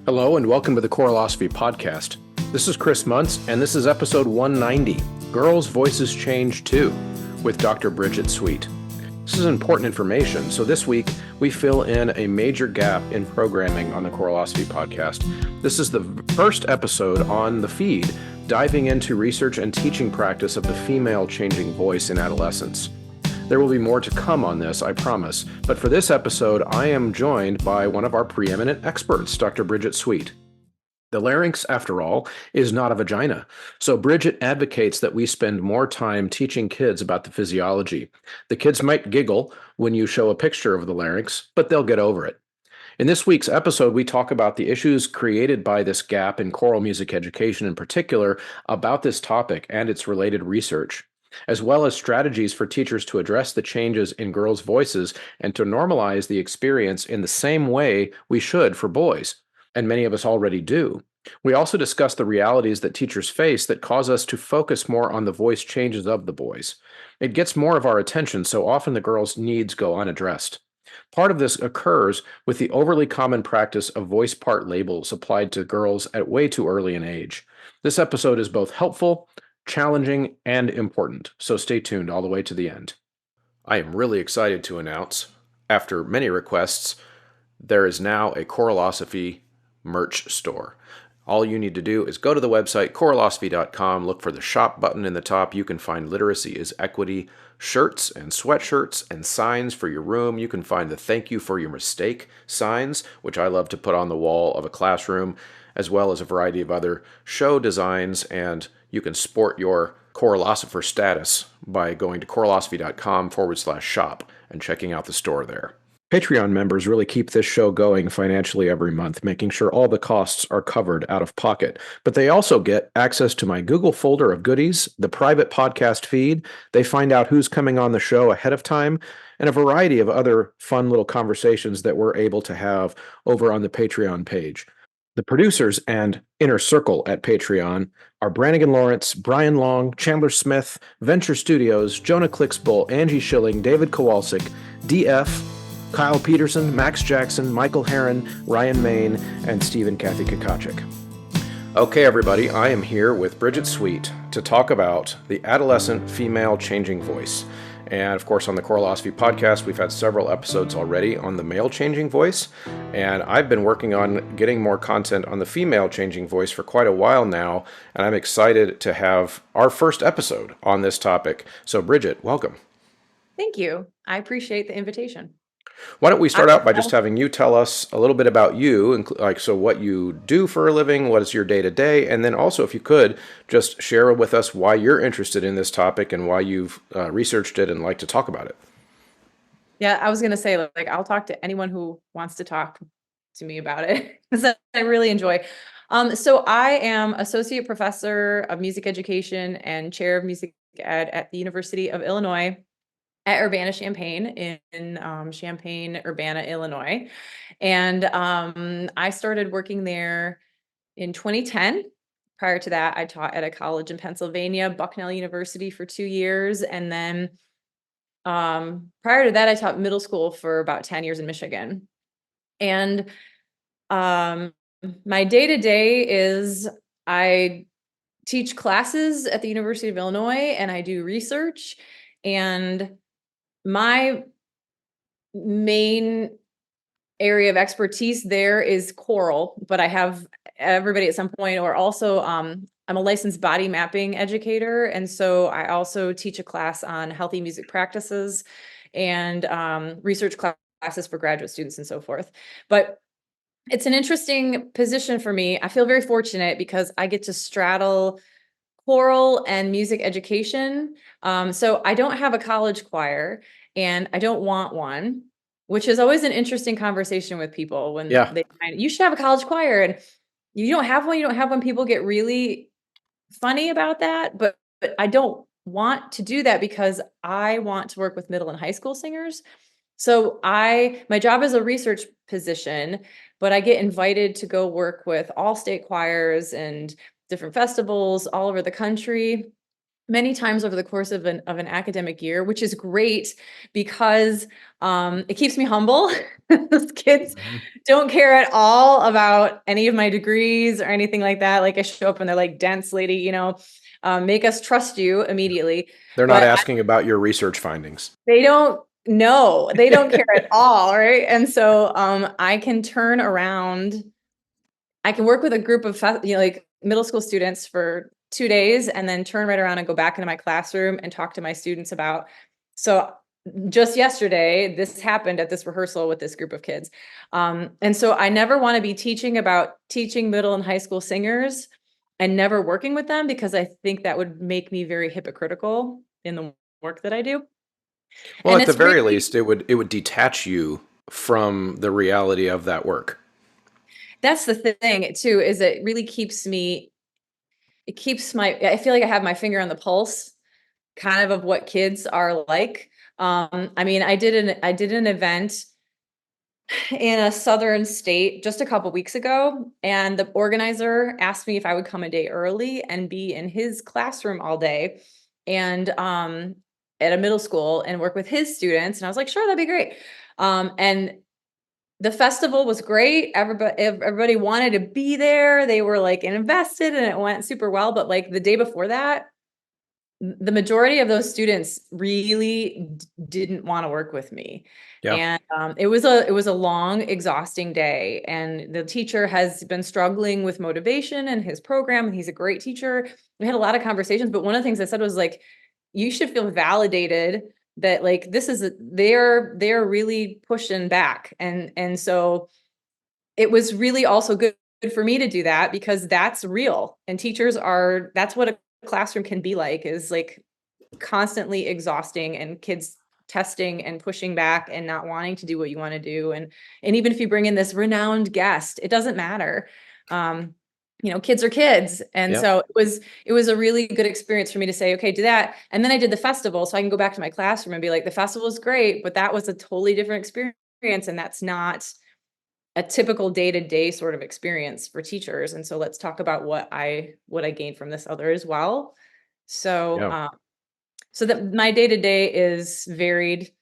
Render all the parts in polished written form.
Hello and welcome to the Choralosophy podcast. This is Chris Muntz and this is episode 190, Girls' Voices Change Too, with Dr. Bridget Sweet. This is important information, so this week we fill in a major gap in programming on the Choralosophy podcast. This is the first episode on the feed, diving into research and teaching practice of the female changing voice in adolescence. There will be more to come on this, I promise. But for this episode, I am joined by one of our preeminent experts, Dr. Bridget Sweet. The larynx, after all, is not a vagina. So Bridget advocates that we spend more time teaching kids about the physiology. The kids might giggle when you show a picture of the larynx, but they'll get over it. In this week's episode, we talk about the issues created by this gap in choral music education in particular, about this topic and its related research, as well as strategies for teachers to address the changes in girls' voices and to normalize the experience in the same way we should for boys, and many of us already do. We also discuss the realities that teachers face that cause us to focus more on the voice changes of the boys. It gets more of our attention, so often the girls' needs go unaddressed. Part of this occurs with the overly common practice of voice part labels applied to girls at way too early an age. This episode is both helpful, challenging, and important, so stay tuned all the way to the end. I am really excited to announce, after many requests, there is now a Choralosophy merch store. All you need to do is go to the website, choralosophy.com, look for the shop button in the top. You can find Literacy is Equity shirts and sweatshirts and signs for your room. You can find the Thank You for Your Mistake signs, which I love to put on the wall of a classroom, as well as a variety of other show designs, and you can sport your Choralosopher status by going to choralosophy.com/shop and checking out the store there. Patreon members really keep this show going financially every month, making sure all the costs are covered out of pocket. But they also get access to my Google folder of goodies, the private podcast feed. They find out who's coming on the show ahead of time, and a variety of other fun little conversations that we're able to have over on the Patreon page. The producers and inner circle at Patreon are Brannigan Lawrence, Brian Long, Chandler Smith, Venture Studios, Jonah Clicksbull, Angie Schilling, David Kowalczyk, DF, Kyle Peterson, Max Jackson, Michael Herron, Ryan Main, and Stephen Kathy Kakachik. Okay, everybody, I am here with Bridget Sweet to talk about the adolescent female changing voice. And of course, on the Choralosophy podcast, we've had several episodes already on the male changing voice. And I've been working on getting more content on the female changing voice for quite a while now. And I'm excited to have our first episode on this topic. So Bridget, welcome. Thank you. I appreciate the invitation. Why don't we start out by just having you tell us a little bit about you, so what you do for a living, what is your day-to-day, and then also, if you could, just share with us why you're interested in this topic and why you've researched it and like to talk about it. Yeah, I was going to say, I'll talk to anyone who wants to talk to me about it, because I really enjoy. So I am associate professor of music education and chair of music ed at the University of Illinois at Urbana-Champaign in Champaign-Urbana, Illinois. And I started working there in 2010. Prior to that, I taught at a college in Pennsylvania, Bucknell University, for 2 years. And then prior to that, I taught middle school for about 10 years in Michigan. And my day-to-day is I teach classes at the University of Illinois, and I do research. And my main area of expertise there is choral, but I have everybody at some point, or also I'm a licensed body mapping educator. And so I also teach a class on healthy music practices and research classes for graduate students and so forth. But it's an interesting position for me. I feel very fortunate because I get to straddle choral and music education. So I don't have a college choir and I don't want one, which is always an interesting conversation with people when they find you should have a college choir and you don't have one. You don't have one. People get really funny about that, but I don't want to do that because I want to work with middle and high school singers. So my job is a research position, but I get invited to go work with all state choirs and different festivals all over the country many times over the course of an academic year, which is great because it keeps me humble. Those kids don't care at all about any of my degrees or anything like that. Like I show up and they're like, dense lady, make us trust you immediately. They're not But asking about your research findings. they don't know, they don't care at all, right? And so I can turn around. I can work with a group of like middle school students for 2 days and then turn right around and go back into my classroom and talk to my students about. So just yesterday, this happened at this rehearsal with this group of kids. And so I never want to be teaching about teaching middle and high school singers and never working with them, because I think that would make me very hypocritical in the work that I do. Well, And at the it's very really, least, it would detach you from the reality of that work. that's the thing too, is it really keeps me, I feel like I have my finger on the pulse kind of what kids are like. I mean, I did an event in a southern state just a couple weeks ago, and the organizer asked me if I would come a day early and be in his classroom all day, and at a middle school, and work with his students. And I was like, sure, that'd be great. And the festival was great. Everybody wanted to be there. They were like invested, and it went super well. But like the day before that, the majority of those students really didn't want to work with me. Yeah. And it was a long, exhausting day. And the teacher has been struggling with motivation in his program, and he's a great teacher. We had a lot of conversations, but one of the things I said was like, you should feel validated that like they're really pushing back. And so it was really also good for me to do that, because that's real. And that's what a classroom can be like, is like constantly exhausting, and kids testing and pushing back and not wanting to do what you want to do. And even if you bring in this renowned guest, it doesn't matter. Kids are kids. And Yeah. so it was a really good experience for me to say, okay, do that. And then I did the festival, so I can go back to my classroom and be like, the festival is great, but that was a totally different experience. And that's not a typical day-to-day sort of experience for teachers. And so let's talk about what I gained from this other as well. So Yeah. so that my day-to-day is varied,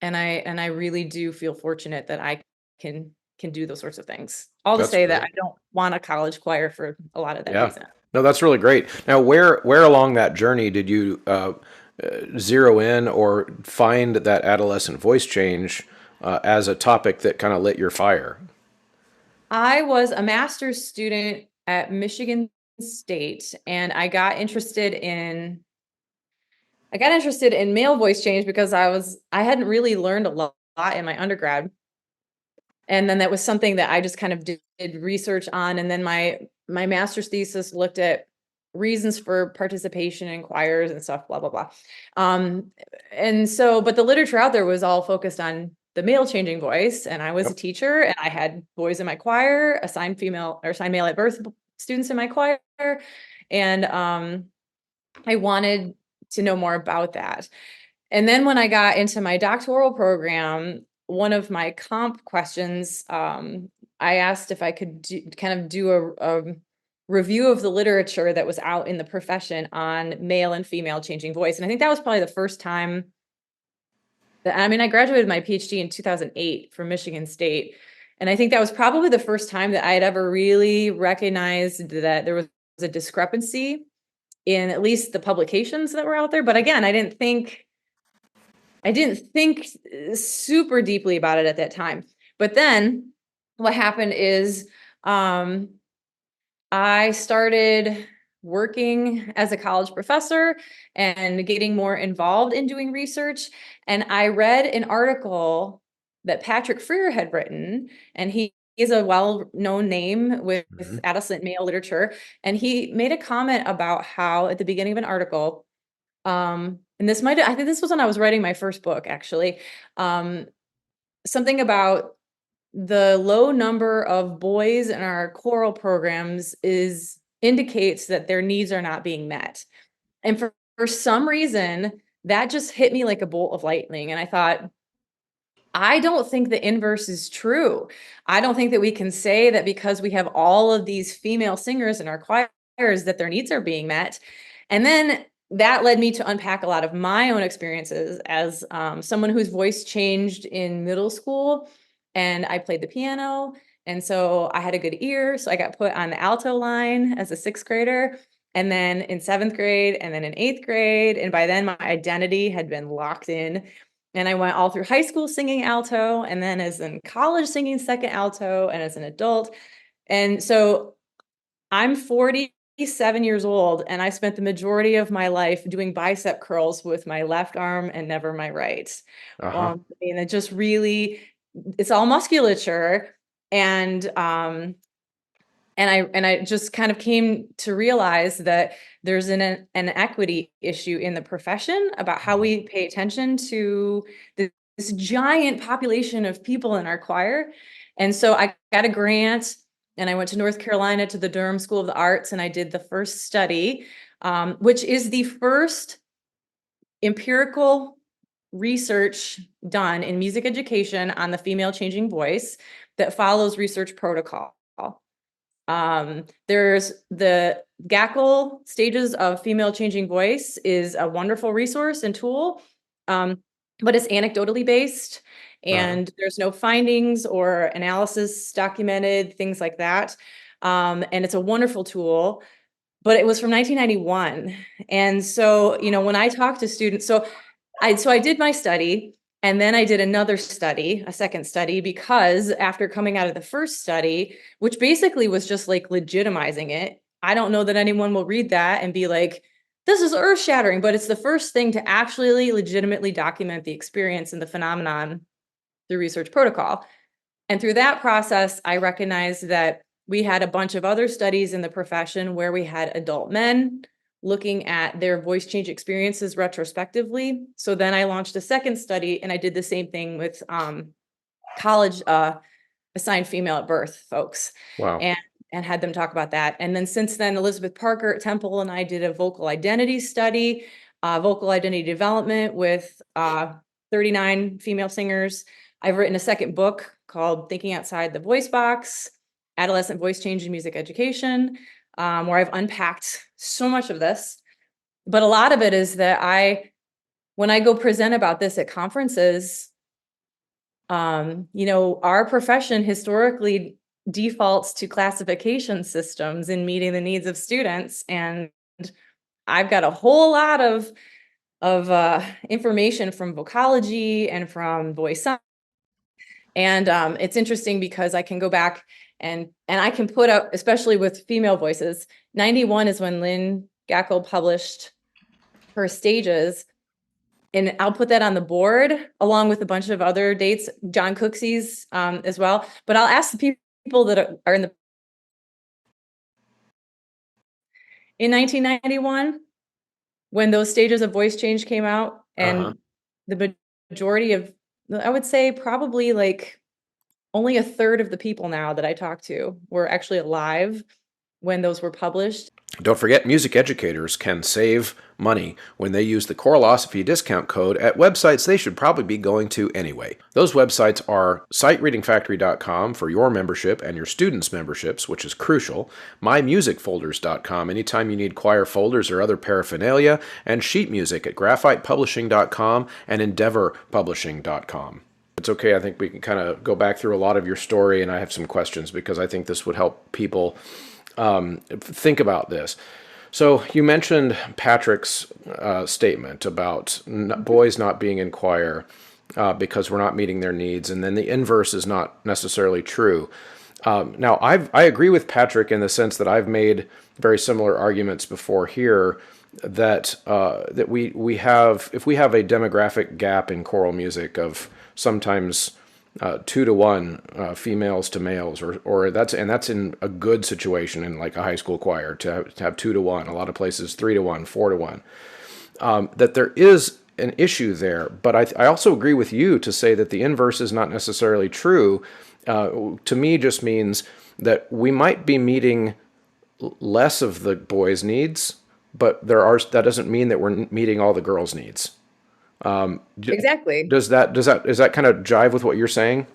and I really do feel fortunate that I can do those sorts of things. All to That's say that great. I don't want a college choir for a lot of that Yeah. reason. No, that's really great. Now, where along that journey did you zero in or find that adolescent voice change as a topic that kind of lit your fire? I was a master's student at Michigan State, and I got interested in male voice change because I hadn't really learned a lot in my undergrad. And then that was something that I just kind of did research on. And then my master's thesis looked at reasons for participation in choirs and stuff, blah, blah, blah. And so, but the literature out there was all focused on the male changing voice. And I was a Yep. teacher, and I had boys in my choir, assigned female or assigned male at birth students in my choir. And I wanted to know more about that. And then when I got into my doctoral program, one of my comp questions, I asked if I could do a review of the literature that was out in the profession on male and female changing voice. And I think that was probably the first time I graduated my PhD in 2008 from Michigan State. And I think that was probably the first time that I had ever really recognized that there was a discrepancy in at least the publications that were out there. But again, I didn't think super deeply about it at that time. But then what happened is I started working as a college professor and getting more involved in doing research. And I read an article that Patrick Freer had written, and he is a well-known name with Mhm. adolescent male literature. And he made a comment about how at the beginning of an article, and I think this was when I was writing my first book, actually. Something about the low number of boys in our choral programs indicates that their needs are not being met. And for some reason, that just hit me like a bolt of lightning. And I thought, I don't think the inverse is true. I don't think that we can say that because we have all of these female singers in our choirs that their needs are being met. And then that led me to unpack a lot of my own experiences as someone whose voice changed in middle school, and I played the piano. And so I had a good ear. So I got put on the alto line as a sixth grader, and then in seventh grade, and then in eighth grade. And by then, my identity had been locked in. And I went all through high school singing alto, and then as in college singing second alto, and as an adult. And so I'm 47 years old, and I spent the majority of my life doing bicep curls with my left arm and never my right. Uh-huh. I mean, it just really, it's all musculature. And I just kind of came to realize that there's an equity issue in the profession about how we pay attention to this giant population of people in our choir. And so I got a grant, and I went to North Carolina to the Durham School of the Arts, and I did the first study, which is the first empirical research done in music education on the female changing voice that follows research protocol. There's the Gaggle Stages of Female Changing Voice is a wonderful resource and tool, but it's anecdotally based, and there's no findings or analysis documented, things like that. And it's a wonderful tool, but it was from 1991. And so, when I talk to students, so I did my study, and then I did another study, a second study, because after coming out of the first study, which basically was just like legitimizing it, I don't know that anyone will read that and be like, this is earth shattering, but it's the first thing to actually legitimately document the experience and the phenomenon through research protocol. And through that process, I recognized that we had a bunch of other studies in the profession where we had adult men looking at their voice change experiences retrospectively. So then I launched a second study, and I did the same thing with college assigned female at birth folks. Wow. And had them talk about that. And then since then, Elizabeth Parker at Temple and I did a vocal identity study, vocal identity development with 39 female singers. I've written a second book called Thinking Outside the Voice Box, Adolescent Voice Change in Music Education, where I've unpacked so much of this. But a lot of it is that when I go present about this at conferences, our profession historically defaults to classification systems in meeting the needs of students. And I've got a whole lot of information from vocology and from voice science. And it's interesting because I can go back and I can put up, especially with female voices, 91 is when Lynn Gaggle published her stages. And I'll put that on the board along with a bunch of other dates, John Cooksey's as well. But I'll ask the people that are in 1991, when those stages of voice change came out, and the majority of, I would say probably like only a third of the people now that I talk to were actually alive when those were published. Don't forget, music educators can save money when they use the Choralosophy discount code at websites they should probably be going to anyway. Those websites are sightreadingfactory.com for your membership and your students' memberships, which is crucial, mymusicfolders.com anytime you need choir folders or other paraphernalia, and sheet music at graphitepublishing.com and endeavorpublishing.com. It's okay, I think we can kind of go back through a lot of your story, and I have some questions because I think this would help people think about this. So you mentioned Patrick's statement about boys not being in choir because we're not meeting their needs, and then the inverse is not necessarily true. Now, I agree with Patrick in the sense that I've made very similar arguments before here that that we have, if we have a demographic gap in choral music of sometimes 2-to-1 females to males, or that's in a good situation in like a high school choir to have 2-to-1. A lot of places 3-to-1, 4-to-1. That there is an issue there, but I also agree with you to say that the inverse is not necessarily true. To me, just means that we might be meeting less of the boys' needs, but that doesn't mean that we're meeting all the girls' needs. Exactly. Does that kind of jive with what you're saying?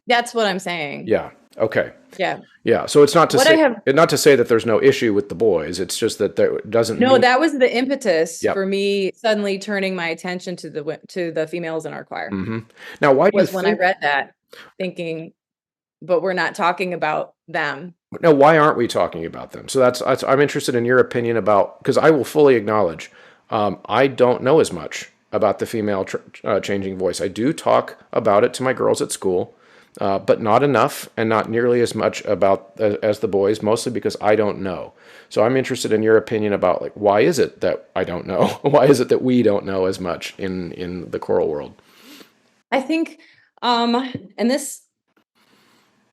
That's what I'm saying. Yeah. Okay. Yeah. Yeah. So it's not to What I say have, not to say that there's no issue with the boys. It's just that there doesn't no, mean. that was the impetus Yep. for me suddenly turning my attention to the females in our choir, Hmm. Now, why do you was when I think? read that, thinking, but we're not talking about them. Now, why aren't we talking about them? So I'm interested in your opinion about, because I will fully acknowledge I don't know as much about the female changing voice. I do talk about it to my girls at school, but not enough and not nearly as much about as the boys, mostly because I don't know. So I'm interested in your opinion about, like, why is it that I don't know? Why is it that we don't know as much in the choral world? I think, and this,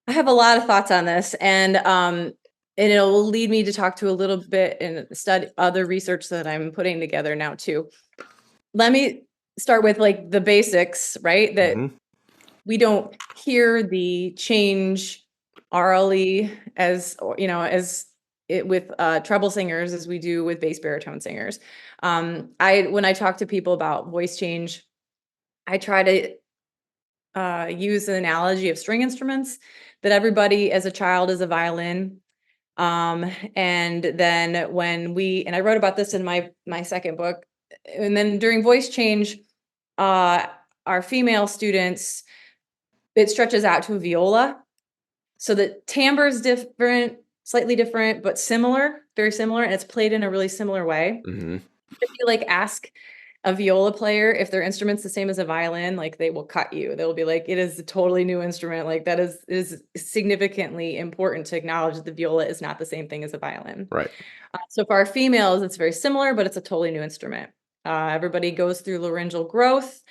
I have a lot of thoughts on this, and it'll lead me to talk to a little bit in study other research that I'm putting together now too. Let me start with like the basics, right? That Hmm. we don't hear the change orally as, as it with treble singers as we do with bass baritone singers. When I talk to people about voice change, I try to use an analogy of string instruments, that everybody as a child is a violin. And then and I wrote about this in my second book, and then during voice change, uh, our female students, it stretches out to a viola. So the timbre is different, slightly different, but similar, very similar, and it's played in a really similar way. Hmm. If you like ask a viola player if their instrument's the same as a violin, like they will cut you. They'll be like, it is a totally new instrument. Like that is significantly important to acknowledge that the viola is not the same thing as a violin. Right. So for our females, it's very similar, but it's a totally new instrument. Everybody goes through laryngeal growth.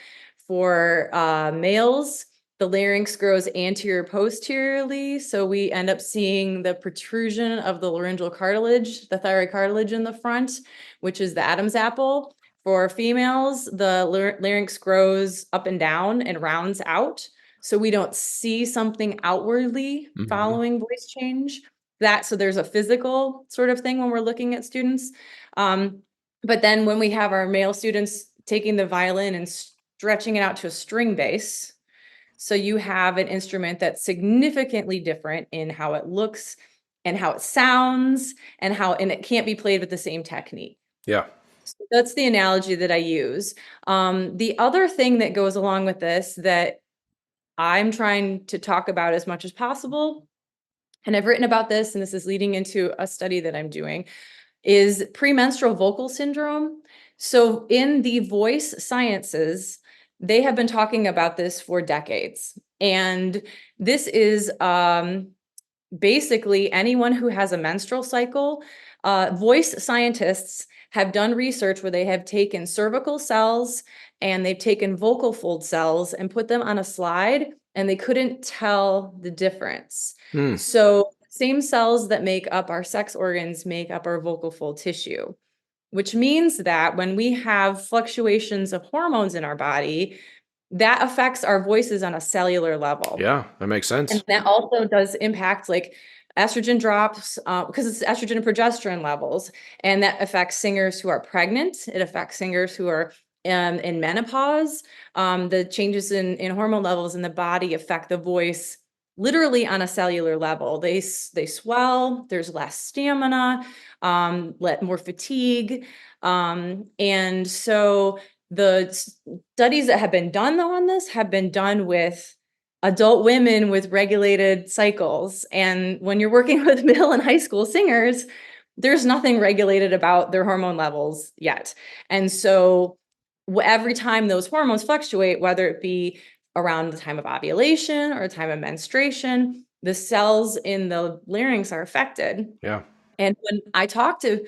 For males, the larynx grows anterior posteriorly. So we end up seeing the protrusion of the laryngeal cartilage, the thyroid cartilage in the front, which is the Adam's apple. For females, the larynx grows up and down and rounds out. So we don't see something outwardly Hmm. following voice change. So there's a physical sort of thing when we're looking at students. But then when we have our male students taking the violin and stretching it out to a string bass, so you have an instrument that's significantly different in how it looks and how it sounds, and it can't be played with the same technique. Yeah. So that's the analogy that I use. The other thing that goes along with this that I'm trying to talk about as much as possible, and I've written about this, and this is leading into a study that I'm doing, is premenstrual vocal syndrome. So in the voice sciences, they have been talking about this for decades. And this is basically anyone who has a menstrual cycle. Voice scientists have done research where they have taken cervical cells and they've taken vocal fold cells and put them on a slide, and they couldn't tell the difference. Hmm. So same cells that make up our sex organs make up our vocal fold tissue, which means that when we have fluctuations of hormones in our body, that affects our voices on a cellular level. Yeah, that makes And sense. that also does impact like estrogen drops, because it's estrogen and progesterone levels. And that affects singers who are pregnant. It affects singers who are in menopause. The changes in hormone levels in the body affect the voice literally on a cellular level. They swell, there's less stamina, more fatigue. And so the studies that have been done though on this have been done with adult women with regulated cycles. And when you're working with middle and high school singers, there's nothing regulated about their hormone levels yet. And so every time those hormones fluctuate, whether it be around the time of ovulation or time of menstruation, the cells in the larynx are affected. Yeah. And when I talk to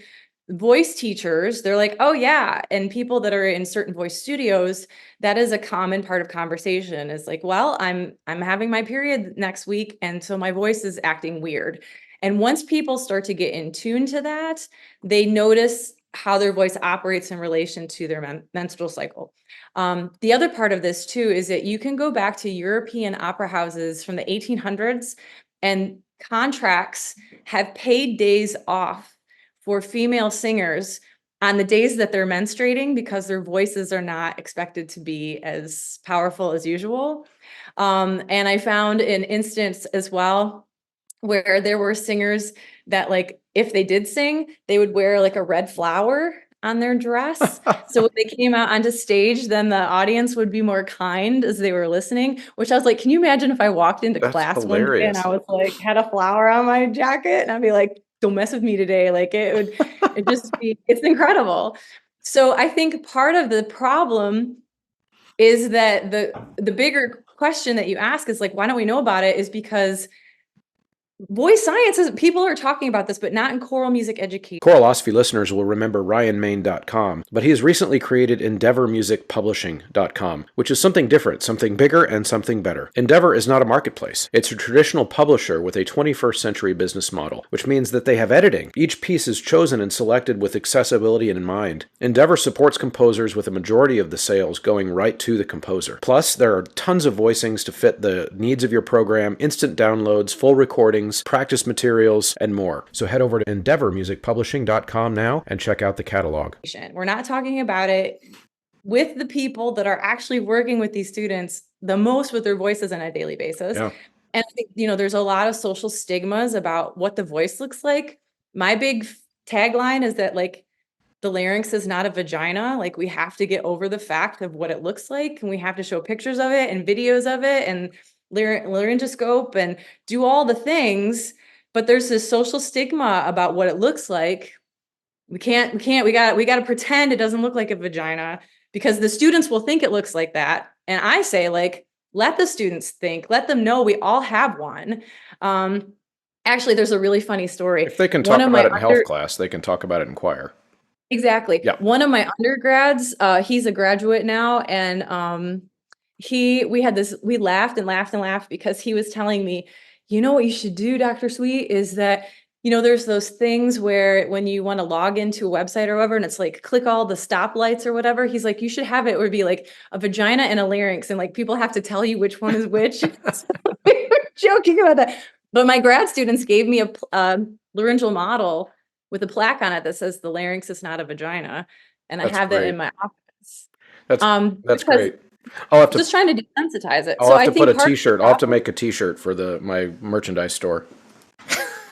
voice teachers, they're like, oh yeah. And people that are in certain voice studios, that is a common part of conversation, is like, well, I'm having my period next week, and so my voice is acting weird. And once people start to get in tune to that, they notice how their voice operates in relation to their menstrual cycle. The other part of this too is that you can go back to European opera houses from the 1800s, and contracts have paid days off for female singers on the days that they're menstruating, because their voices are not expected to be as powerful as usual. And I found an instance as well where there were singers that, like, if they did sing, they would wear like a red flower on their dress. So when they came out onto stage, then the audience would be more kind as they were listening, which I was like, can you imagine if I walked into That's class one day and hilarious. I was like, had a flower on my jacket and I'd be like, don't mess with me today. Like it just be, it's incredible. So I think part of the problem is that the bigger question that you ask is like, why don't we know about it? Is because voice science is, people are talking about this, but not in choral music education. Choralosophy listeners will remember RyanMain.com, but he has recently created EndeavorMusicPublishing.com, which is something different, something bigger, and something better. Endeavor is not a marketplace. It's a traditional publisher with a 21st century business model, which means that they have editing. Each piece is chosen and selected with accessibility in mind. Endeavor supports composers with a majority of the sales going right to the composer. Plus, there are tons of voicings to fit the needs of your program, instant downloads, full recordings, practice materials, and more. So head over to EndeavorMusicPublishing.com now and check out the catalog. We're not talking about it with the people that are actually working with these students the most with their voices on a daily basis. Yeah. And I think, there's a lot of social stigmas about what the voice looks like. My big tagline is that, like, the larynx is not a vagina. Like, we have to get over the fact of what it looks like, and we have to show pictures of it and videos of it and laryngoscope and do all the things. But there's this social stigma about what it looks like. We got to pretend it doesn't look like a vagina because the students will think it looks like that. And I say, like, let the students think, let them know we all have one. Actually, there's a really funny story. If they can talk about it in health class, they can talk about it in choir. Exactly. Yeah. One of my undergrads, he's a graduate now, and we laughed and laughed and laughed because he was telling me, what you should do, Dr. Sweet, is that, there's those things where when you want to log into a website or whatever, and it's like, click all the stoplights or whatever. He's like, you should have it would be like a vagina and a larynx, and like people have to tell you which one is which. So we were joking about that. But my grad students gave me a laryngeal model with a plaque on it that says the larynx is not a vagina. And I have that in my office. That's great. I'll have to just trying to desensitize it. I'll have to put a t-shirt. I'll have to make a t-shirt for my merchandise store.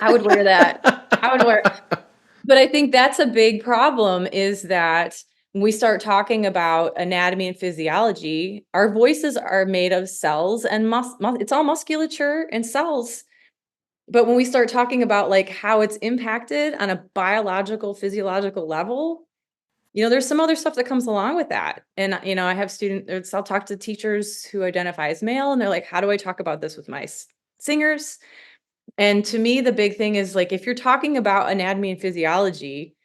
I would wear that. But I think that's a big problem, is that when we start talking about anatomy and physiology, our voices are made of cells and it's all musculature and cells. But when we start talking about like how it's impacted on a biological, physiological level, there's some other stuff that comes along with that. And, I have students, I'll talk to teachers who identify as male, and they're like, how do I talk about this with my singers? And to me, the big thing is, like, if you're talking about anatomy and physiology,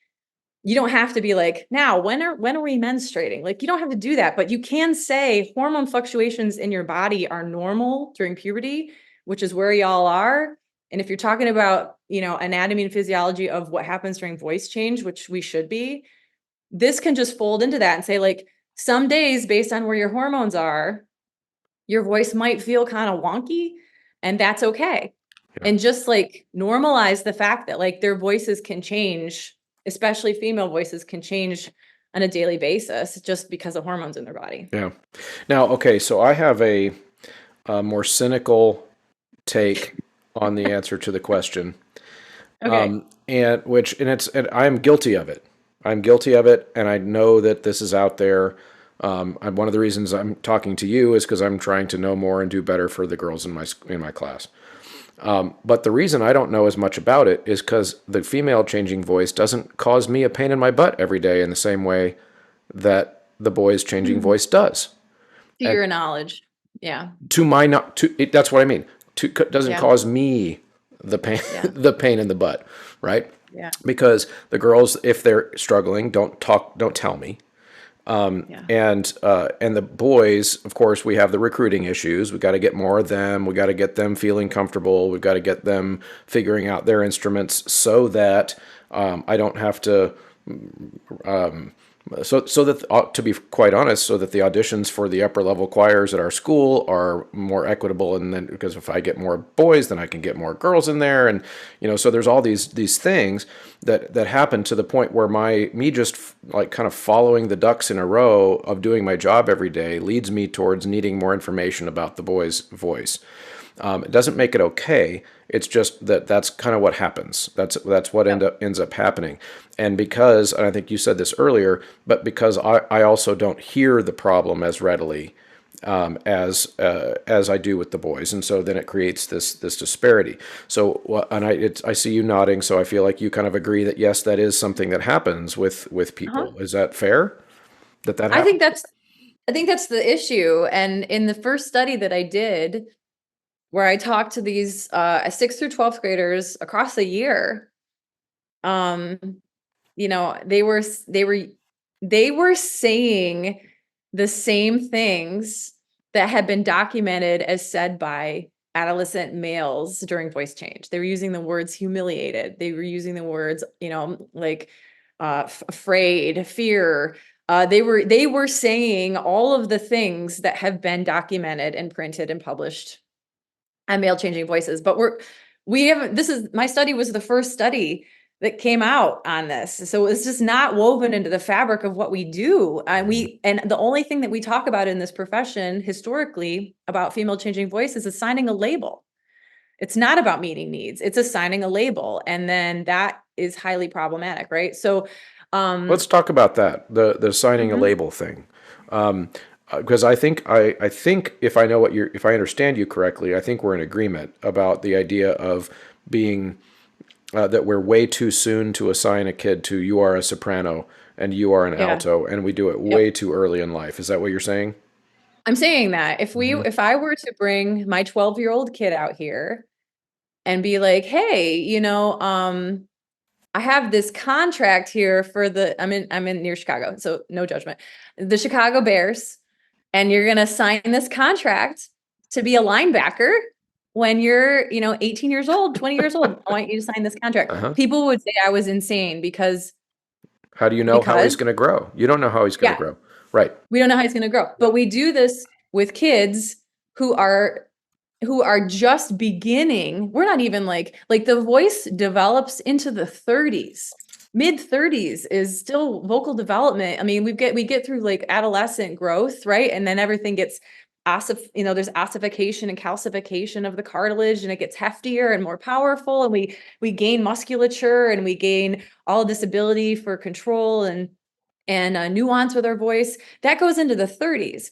you don't have to be like, now, when are we menstruating? Like, you don't have to do that, but you can say hormone fluctuations in your body are normal during puberty, which is where y'all are. And if you're talking about, anatomy and physiology of what happens during voice change, which we should be, this can just fold into that and say, like, some days based on where your hormones are, your voice might feel kind of wonky, and that's okay. Yeah. And just like normalize the fact that like their voices can change, especially female voices can change on a daily basis just because of hormones in their body. Yeah. Now, okay, so I have a more cynical take on the answer to the question. Okay. And I'm guilty of it. I'm guilty of it, and I know that this is out there. One of the reasons I'm talking to you is because I'm trying to know more and do better for the girls in my class. But the reason I don't know as much about it is because the female changing voice doesn't cause me a pain in my butt every day in the same way that the boys changing voice does. To your knowledge, yeah. That's what I mean. Doesn't cause me the pain, the pain in the butt, right? Yeah. Because the girls, if they're struggling, don't tell me. And the boys, of course, we have the recruiting issues. We got to get more of them. We got to get them feeling comfortable. We've got to get them figuring out their instruments so that I don't have to. So that, to be quite honest, so that the auditions for the upper level choirs at our school are more equitable, and then because if I get more boys, then I can get more girls in there, and so there's all these things that happen to the point where me just like kind of following the ducks in a row of doing my job every day leads me towards needing more information about the boy's voice. It doesn't make it okay. It's just that that's kind of what happens. That's what Yep. ends up happening. And because, and I think you said this earlier, but because I also don't hear the problem as readily as I do with the boys, and so then it creates this disparity. So, and I see you nodding, so I feel like you kind of agree that yes, that is something that happens with Uh-huh. people. Is that fair? That I think happens? that's I think that's the issue. And in the first study that I did, where I talked to these 6th through 12th graders across the year, um, you know, they were saying the same things that had been documented as said by adolescent males during voice change. They were using the words humiliated. They were using the words, like afraid, fear. They were saying all of the things that have been documented and printed and published on male changing voices. But we haven't. This is my study was the first study that came out on this. So it's just not woven into the fabric of what we do. And the only thing that we talk about in this profession historically about female changing voice is assigning a label. It's not about meeting needs. It's assigning a label. And then that is highly problematic, right? So Let's talk about that, the signing a mhm, label thing. Because I think if I know what you're if I understand you correctly, I think we're in agreement about the idea of being that we're way too soon to assign a kid to you are a soprano and you are an yeah. alto, and we do it Yep. way too early in life. Is that what you're saying? I'm saying that Hmm. if I were to bring my 12-year-old kid out here and be like, hey, I have this contract here for I'm in near Chicago, so no judgment. The Chicago Bears, and you're gonna sign this contract to be a linebacker when you're, 18 years old, 20 years old. I want you to sign this contract. Uh-huh. People would say I was insane How do you know how he's because going to grow? You don't know how he's going to yeah, grow. Right. we don't know how he's gonna grow. But we do this with kids who are just beginning. We're not even like the voice develops into the 30s. Mid 30s is still vocal development. I mean, we get through like adolescent growth, right? And then everything gets there's ossification and calcification of the cartilage, and it gets heftier and more powerful, and we gain musculature, and we gain all this ability for control and nuance with our voice. That goes into the 30s.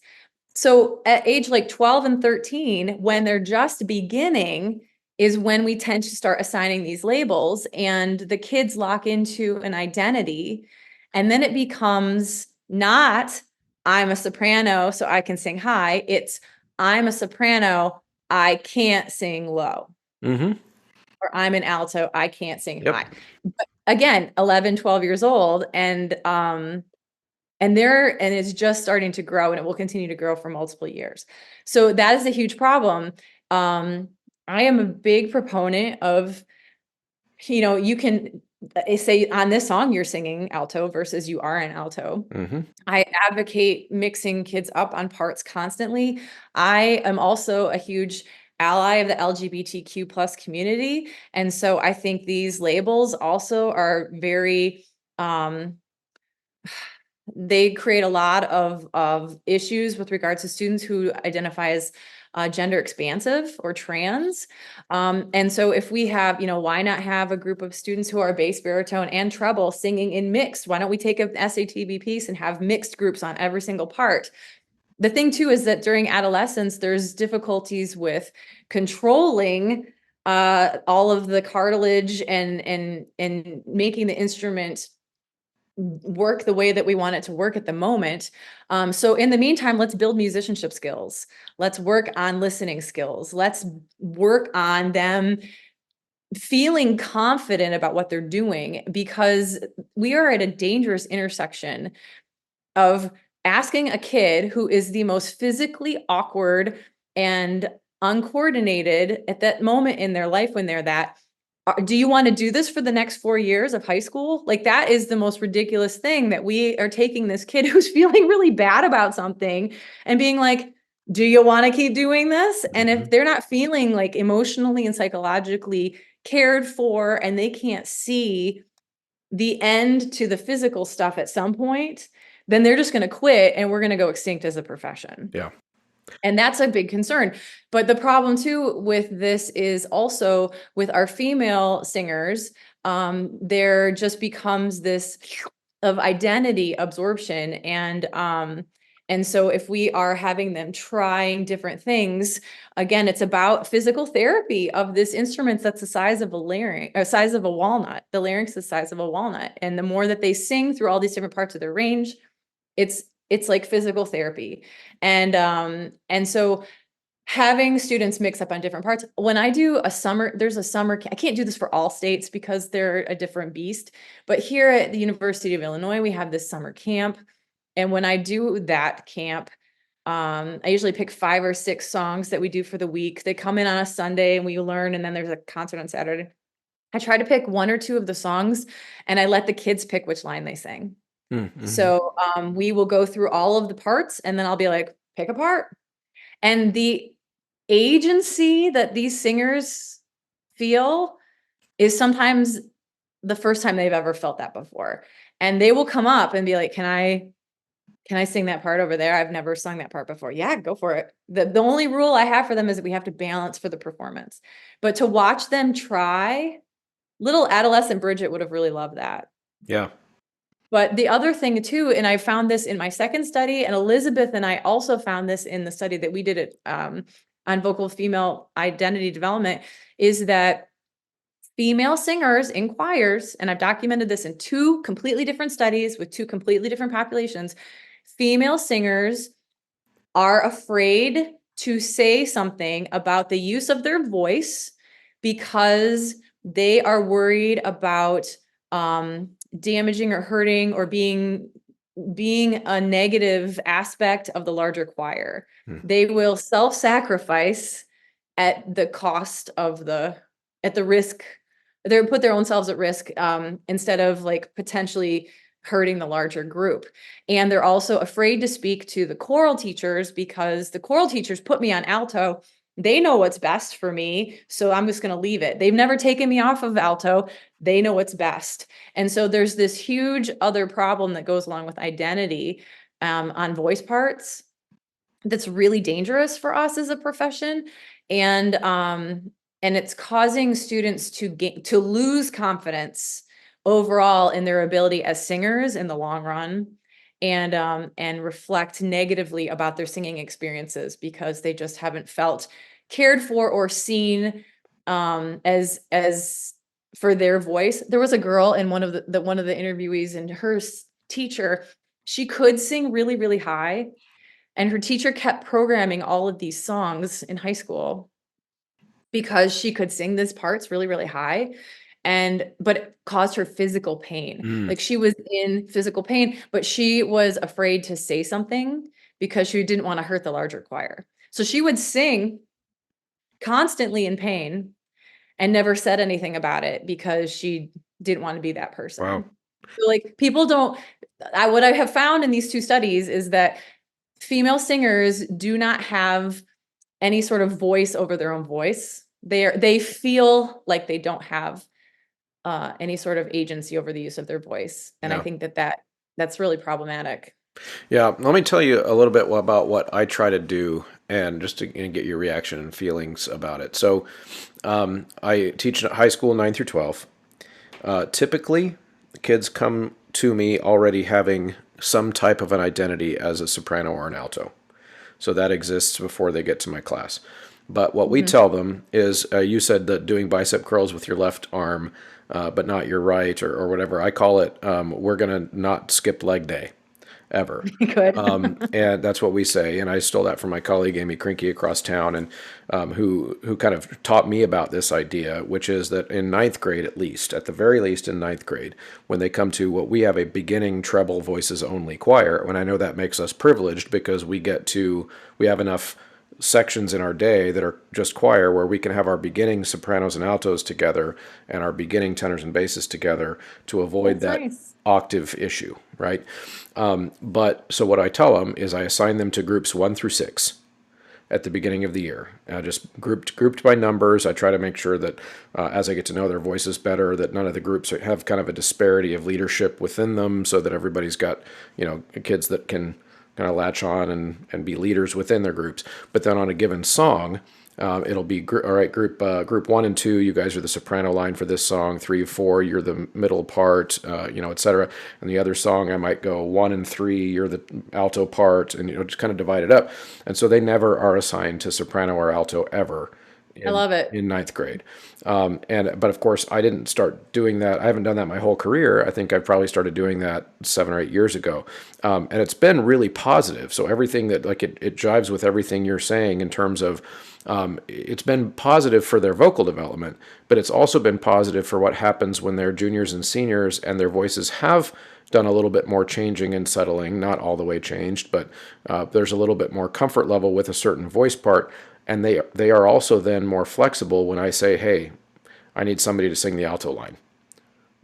So at age like 12 and 13, when they're just beginning, is when we tend to start assigning these labels, and the kids lock into an identity. And then it becomes not, I'm a soprano, so I can sing high. It's, I'm a soprano, I can't sing low. Mm-hmm. Or I'm an alto, I can't sing Yep. high. But again, 11, 12 years old. And it's just starting to grow, and it will continue to grow for multiple years. So that is a huge problem. I am a big proponent of, you can say on this song you're singing alto versus you are an alto. Mm-hmm. I advocate mixing kids up on parts constantly. I am also a huge ally of the LGBTQ plus community. And so I think these labels also are very, they create a lot of issues with regards to students who identify as gender expansive or trans. And so if we have, why not have a group of students who are bass, baritone, and treble singing in mixed? Why don't we take an SATB piece and have mixed groups on every single part? The thing too is that during adolescence, there's difficulties with controlling all of the cartilage and making the instrument work the way that we want it to work at the moment. So in the meantime, let's build musicianship skills. Let's work on listening skills. Let's work on them feeling confident about what they're doing, because we are at a dangerous intersection of asking a kid who is the most physically awkward and uncoordinated at that moment in their life when they're that, do you want to do this for the next 4 years of high school? Like, that is the most ridiculous thing, that we are taking this kid who's feeling really bad about something and being like, do you want to keep doing this? And Mm-hmm. if they're not feeling like emotionally and psychologically cared for, and they can't see the end to the physical stuff at some point, then they're just going to quit, and we're going to go extinct as a profession. Yeah. And that's a big concern. But the problem too with this is also with our female singers, there just becomes this of identity absorption. And so if we are having them trying different things, again, it's about physical therapy of this instrument that's the size of a larynx, or size of a walnut. The larynx is the size of a walnut. And the more that they sing through all these different parts of their range, it's like physical therapy. And so having students mix up on different parts. When I do a summer, there's a summer, I can't do this for all states because they're a different beast. But here at the University of Illinois, we have this summer camp. And when I do that camp, I usually pick 5 or 6 songs that we do for the week. They come in on a Sunday and we learn, and then there's a concert on Saturday. I try to pick 1 or 2 of the songs, and I let the kids pick which line they sing. Mm-hmm. So we will go through all of the parts, and then I'll be like, pick a part. And the agency that these singers feel is sometimes the first time they've ever felt that before. And they will come up and be like, can I sing that part over there? I've never sung that part before. Yeah, go for it. The only rule I have for them is that we have to balance for the performance. But to watch them try, little adolescent Bridget would have really loved that. Yeah. But the other thing too, and I found this in my second study, and Elizabeth and I also found this in the study that we did on vocal female identity development, is that female singers in choirs, and I've documented this in 2 completely different studies with 2 completely different populations, female singers are afraid to say something about the use of their voice because they are worried about damaging or hurting or being a negative aspect of the larger choir. They will self-sacrifice at the cost of at the risk. They put their own selves at risk instead of like potentially hurting the larger group. And they're also afraid to speak to the choral teachers because the choral teachers put me on alto. They know what's best for me, so I'm just going to leave it. They've never taken me off of alto. They know what's best. And so there's this huge other problem that goes along with identity on voice parts that's really dangerous for us as a profession. And it's causing students to lose confidence overall in their ability as singers in the long run, and reflect negatively about their singing experiences because they just haven't felt cared for or seen as for their voice. There was a girl in one of the interviewees, and her teacher, she could sing really, really high, and her teacher kept programming all of these songs in high school because she could sing these parts really, really high. But it caused her physical pain. Like she was in physical pain, but she was afraid to say something because she didn't want to hurt the larger choir. So she would sing constantly in pain and never said anything about it because she didn't want to be that person. Wow. So like people don't, what I have found in these 2 studies is that female singers do not have any sort of voice over their own voice. They feel like they don't have any sort of agency over the use of their voice. And I think that's really problematic. Yeah, let me tell you a little bit about what I try to do, and just to get your reaction and feelings about it. So, I teach high school 9 through 12. Typically, kids come to me already having some type of an identity as a soprano or an alto. So that exists before they get to my class. But what we tell them is, you said that doing bicep curls with your left arm, but not your right, or whatever. I call it, we're going to not skip leg day, ever. Good. And that's what we say. And I stole that from my colleague, Amy Krinke, across town, and who kind of taught me about this idea, which is that in 9th grade, at least, at the very least in 9th grade, when they come to what we have a beginning treble voices only choir, when I know that makes us privileged because we have enough sections in our day that are just choir where we can have our beginning sopranos and altos together and our beginning tenors and basses together to avoid That's that nice. octave issue, right? But so what I tell them is I assign them to groups 1 through 6 at the beginning of the year, just grouped by numbers. I try to make sure that as I get to know their voices better, that none of the groups have kind of a disparity of leadership within them, so that everybody's got kids that can kind of latch on and be leaders within their groups. But then on a given song, it'll be all right. Group 1 and 2, you guys are the soprano line for this song. 3, 4, you're the middle part, etc. And the other song, I might go 1 and 3, you're the alto part, and just kind of divide it up. And so they never are assigned to soprano or alto ever I in love it. ninth grade. But of course, I didn't start doing that. I haven't done that my whole career. I think I probably started doing that 7 or 8 years ago, and it's been really positive. So everything that it jives with everything you're saying in terms of it's been positive for their vocal development, but it's also been positive for what happens when they're juniors and seniors and their voices have done a little bit more changing and settling, not all the way changed, but there's a little bit more comfort level with a certain voice part, and they are also then more flexible when I say, hey, I need somebody to sing the alto line.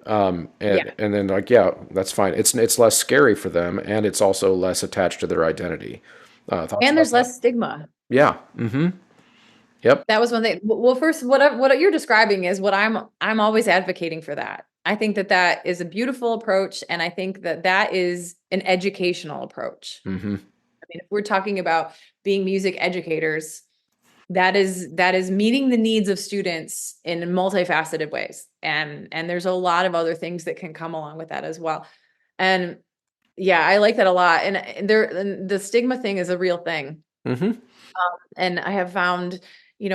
Yeah. And then yeah, that's fine. It's less scary for them, and it's also less attached to their identity. Thoughts And about there's that? less stigma. Yeah. Mm-hmm. Yep. That was one thing. Well, first, what you're describing is what I'm always advocating for that. I think that that is a beautiful approach, and I think that that is an educational approach. Mm-hmm. I mean, if we're talking about being music educators, that is meeting the needs of students in multifaceted ways, and there's a lot of other things that can come along with that as well. And yeah, I like that a lot. And the stigma thing is a real thing. Mm-hmm. And I have found,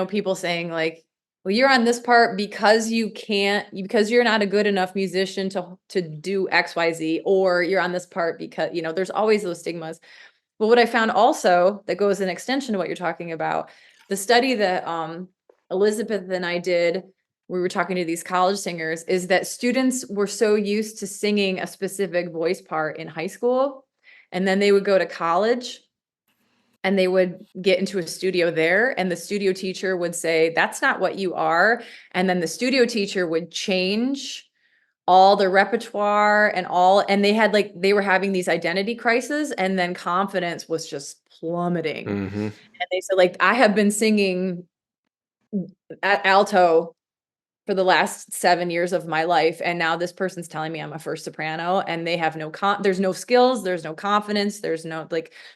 people saying like, well, you're on this part because you can't, because you're not a good enough musician to do XYZ, or you're on this part because, there's always those stigmas. But what I found also that goes in extension to what you're talking about, the study that Elizabeth and I did, we were talking to these college singers, is that students were so used to singing a specific voice part in high school, and then they would go to college and they would get into a studio there, and the studio teacher would say, that's not what you are. And then the studio teacher would change all the repertoire and they were having these identity crises, and then confidence was just plummeting. Mm-hmm. And they said, like, I have been singing at alto for the last 7 years of my life, and now this person's telling me I'm a first soprano, and they have there's no skills, there's no confidence, there's no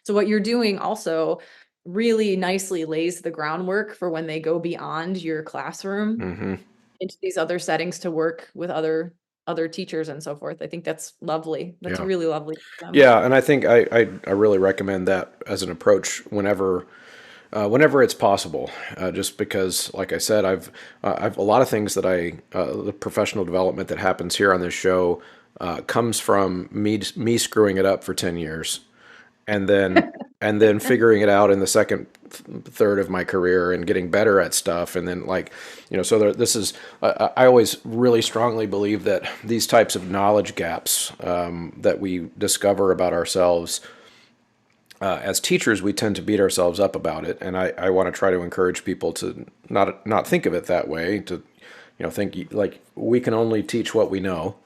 so what you're doing also really nicely lays the groundwork for when they go beyond your classroom Mm-hmm. into these other settings to work with other teachers and so forth. I think that's lovely. That's Yeah. really lovely for them. Yeah, and I think I really recommend that as an approach whenever it's possible. Just because, like I said, I've a lot of things that the professional development that happens here on this show comes from me screwing it up for 10 years, and then figuring it out in the second third of my career and getting better at stuff, and then so this is I always really strongly believe that these types of knowledge gaps that we discover about ourselves as teachers, we tend to beat ourselves up about it, and I want to try to encourage people to not think of it that way, to think like we can only teach what we know,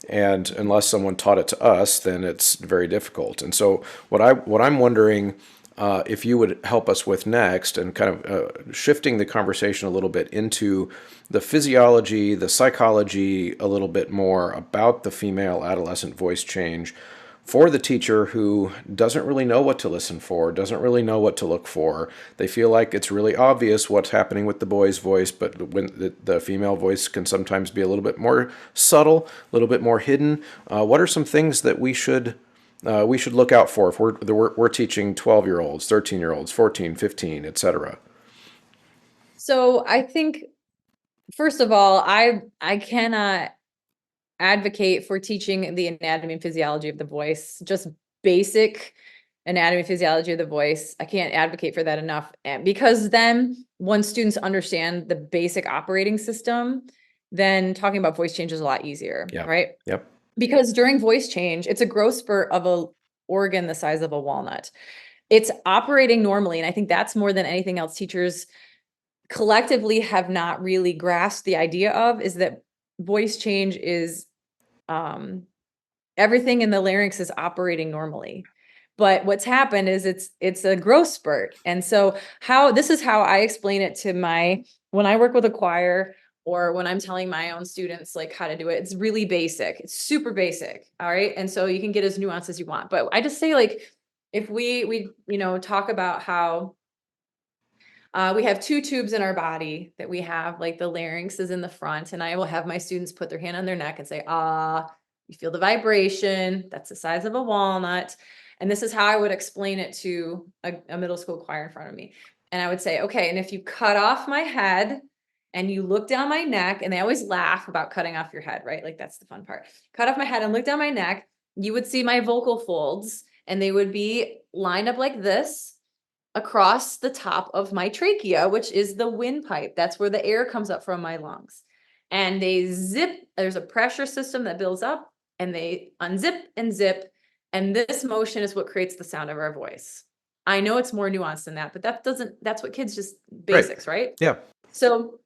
and unless someone taught it to us, then it's very difficult. And so what I'm wondering, if you would help us with next, and kind of shifting the conversation a little bit into the physiology, the psychology, a little bit more about the female adolescent voice change for the teacher who doesn't really know what to listen for, doesn't really know what to look for. They feel like it's really obvious what's happening with the boy's voice, but when the female voice can sometimes be a little bit more subtle, a little bit more hidden. What are some things that we should look out for if we're teaching 12-year-olds, 13-year-olds, 14, 15, etc.? So I think, first of all, I cannot advocate for teaching the anatomy and physiology of the voice, just basic anatomy and physiology of the voice. I can't advocate for that enough, because then once students understand the basic operating system, then talking about voice change is a lot easier, Yeah. right? Yep. Because during voice change, it's a growth spurt of a organ the size of a walnut. It's operating normally, and I think that's more than anything else teachers collectively have not really grasped the idea of, is that voice change is everything in the larynx is operating normally. But what's happened is it's a growth spurt. And so this is how I explain it to when I work with a choir, or when I'm telling my own students like how to do it. It's really basic. It's super basic. All right. And so you can get as nuanced as you want. But I just say, like, if we talk about how we have two tubes in our body that we have, like the larynx is in the front, and I will have my students put their hand on their neck and say, ah, you feel the vibration. That's the size of a walnut. And this is how I would explain it to a middle school choir in front of me. And I would say, okay, and if you cut off my head and you look down my neck, and they always laugh about cutting off your head, right? Like that's the fun part. Cut off my head and look down my neck, you would see my vocal folds, and they would be lined up like this across the top of my trachea, which is the windpipe. That's where the air comes up from my lungs. And they zip, there's a pressure system that builds up, and they unzip and zip. And this motion is what creates the sound of our voice. I know it's more nuanced than that, but that's what kids just basics, right? Yeah. So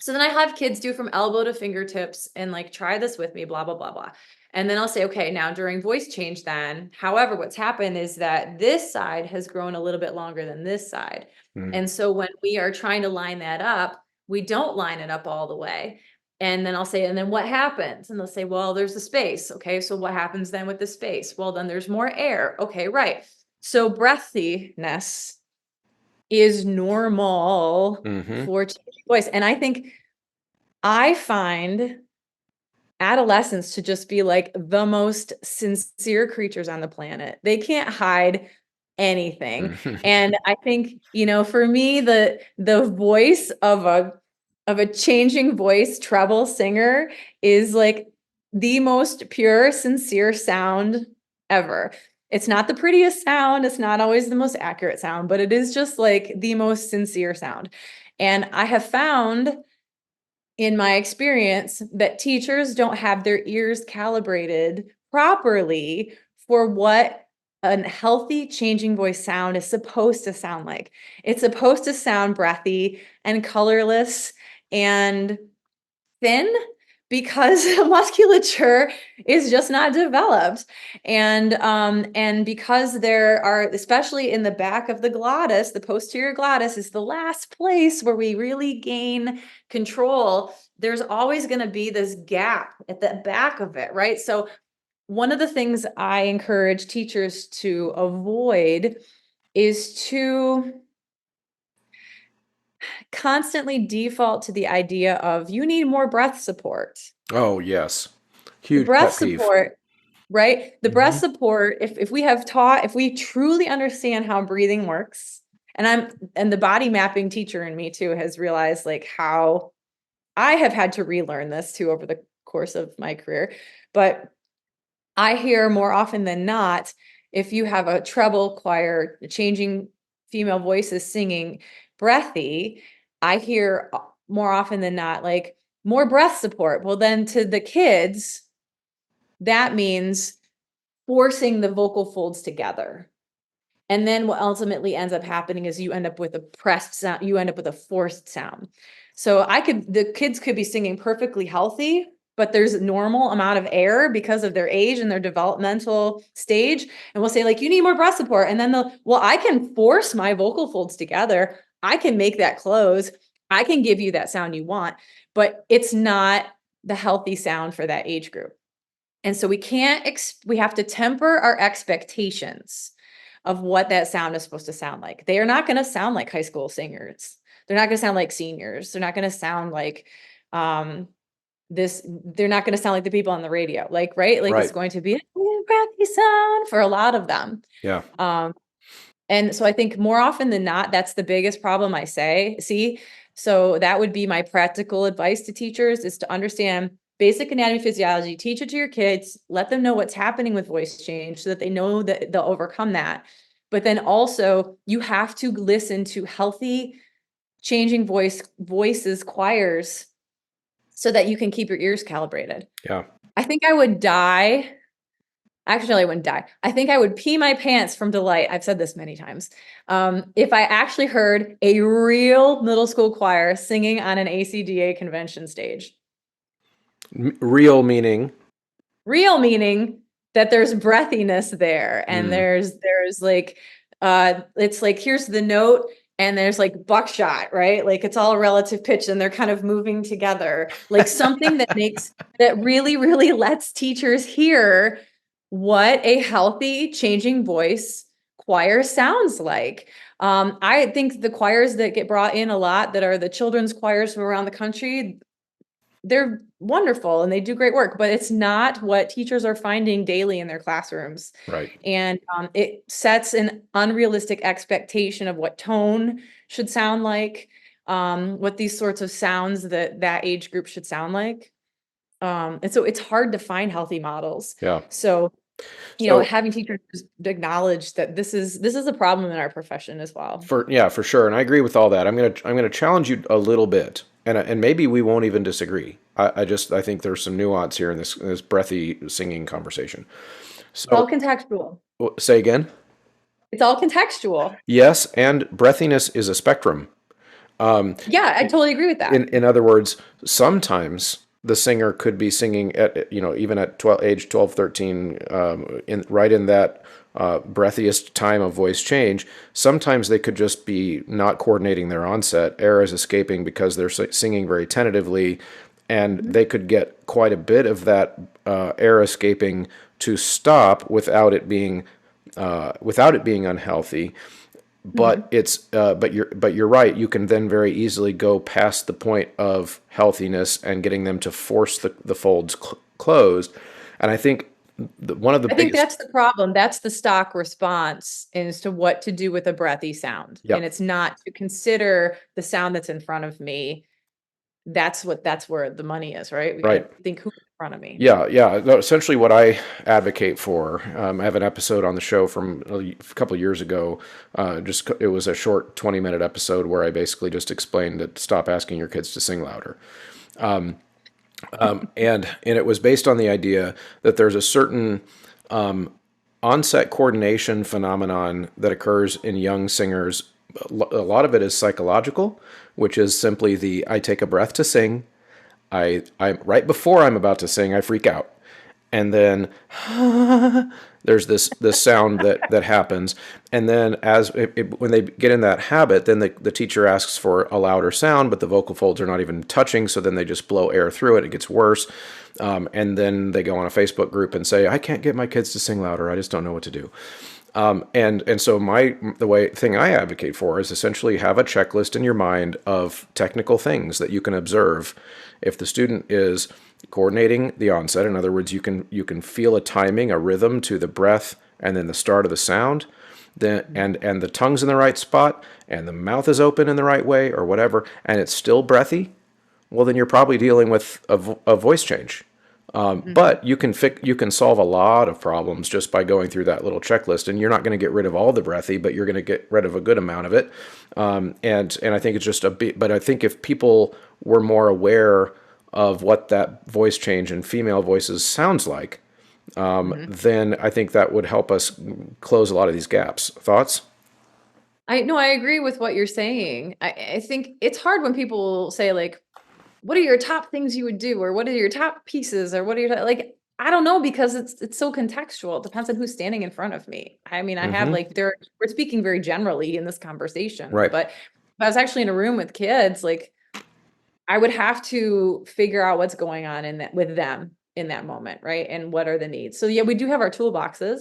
then I have kids do from elbow to fingertips and like, try this with me, blah, blah, blah, blah. And then I'll say, okay, now during voice change then, however, what's happened is that this side has grown a little bit longer than this side. And so when we are trying to line that up, we don't line it up all the way. And then I'll say, and then what happens? And they'll say, well, there's a space. Okay, so what happens then with the space? Well, then there's more air. Okay, right. So breathiness is normal for changing voice. And I find adolescents to just be like the most sincere creatures on the planet. They can't hide anything. And I think, for me, the voice of a changing voice treble singer is like the most pure, sincere sound ever. It's not the prettiest sound. It's not always the most accurate sound, but it is just like the most sincere sound. And I have found in my experience that teachers don't have their ears calibrated properly for what a healthy changing voice sound is supposed to sound like. It's supposed to sound breathy and colorless and thin, because the musculature is just not developed. And because there are, especially in the back of the glottis, the posterior glottis is the last place where we really gain control. There's always going to be this gap at the back of it, right? So one of the things I encourage teachers to avoid is to constantly default to the idea of you need more breath support. Oh, yes. Huge breath pet peeve. support, right? The breath support, if we truly understand how breathing works, and the body mapping teacher in me too has realized like how I have had to relearn this too over the course of my career. But I hear more often than not, if you have a treble choir, changing female voices singing breathy, I hear more often than not, like, more breath support. Well, then to the kids, that means forcing the vocal folds together. And then what ultimately ends up happening is you end up with a pressed sound, you end up with a forced sound. So the kids could be singing perfectly healthy, but there's a normal amount of air because of their age and their developmental stage. And we'll say, like, you need more breath support. And then I can force my vocal folds together. I can make that close. I can give you that sound you want, but it's not the healthy sound for that age group. And so we have to temper our expectations of what that sound is supposed to sound like. They are not going to sound like high school singers. They're not going to sound like seniors. They're not going to sound like they're not going to sound like the people on the radio, like, right? Like, it's going to be a breathy sound for a lot of them. Yeah. And so I think more often than not, that's the biggest problem I see. So that would be my practical advice to teachers, is to understand basic anatomy, physiology, teach it to your kids, let them know what's happening with voice change so that they know that they'll overcome that. But then also you have to listen to healthy changing voices, choirs, so that you can keep your ears calibrated. Yeah. I think I would die. Actually, I wouldn't die. I think I would pee my pants from delight. I've said this many times. If I actually heard a real middle school choir singing on an ACDA convention stage. Real meaning? Real meaning that there's breathiness there, and there's like, it's like, here's the note, and there's like buckshot, right? Like, it's all relative pitch and they're kind of moving together, like something that really, really lets teachers hear what a healthy changing voice choir sounds like. I think the choirs that get brought in a lot that are the children's choirs from around the country, they're wonderful and they do great work, but it's not what teachers are finding daily in their classrooms. Right. And it sets an unrealistic expectation of what tone should sound like, what these sorts of sounds that age group should sound like. And so it's hard to find healthy models. Yeah. So, So having teachers just acknowledge that this is a problem in our profession as well. for sure, and I agree with all that. I'm gonna challenge you a little bit, and maybe we won't even disagree. I think there's some nuance here in this breathy singing conversation. It's all So contextual. say again. It's all contextual. Yes, and breathiness is a spectrum. Yeah, I totally agree with that. In other words, sometimes the singer could be singing at, even at age 12, 13, right in that breathiest time of voice change. Sometimes they could just be not coordinating their onset. Air is escaping because they're singing very tentatively, and they could get quite a bit of that air escaping to stop without it being unhealthy. But you're right. You can then very easily go past the point of healthiness and getting them to force the folds closed. And I think one of the I think biggest, that's the problem. That's the stock response as to what to do with a breathy sound. yeah, And it's not to consider the sound that's in front of me. That's where the money is, right? We got to right. think who's in front of me. Yeah, yeah. No, essentially, what I advocate for, I have an episode on the show from a couple of years ago. It was a short 20-minute episode where I basically just explained that stop asking your kids to sing louder. And it was based on the idea that there's a certain onset coordination phenomenon that occurs in young singers. A lot of it is psychological, which is simply I take a breath to sing. I right before I'm about to sing, I freak out, and then there's this sound that happens, and then when they get in that habit, then the teacher asks for a louder sound, but the vocal folds are not even touching, so then they just blow air through it. It gets worse, and then they go on a Facebook group and say, "I can't get my kids to sing louder. I just don't know what to do." And so the thing I advocate for is essentially have a checklist in your mind of technical things that you can observe. If the student is coordinating the onset, in other words, you can feel a timing, a rhythm to the breath, and then the start of the sound, then and the tongue's in the right spot, and the mouth is open in the right way, or whatever, and it's still breathy, well, then you're probably dealing with a voice change. But you can solve a lot of problems just by going through that little checklist, and you're not going to get rid of all the breathy, but you're going to get rid of a good amount of it. And I think it's just but I think if people were more aware of what that voice change in female voices sounds like, then I think that would help us close a lot of these gaps. Thoughts? I agree with what you're saying. I think it's hard when people say like, what are your top things you would do? Or what are your top pieces? Or what are your, like, I don't know, because it's so contextual. It depends on who's standing in front of me. I mean, I have Mm-hmm. like, we're speaking very generally in this conversation, Right. but if I was actually in a room with kids, like I would have to figure out what's going on with them in that moment, right? And what are the needs? So yeah, we do have our toolboxes.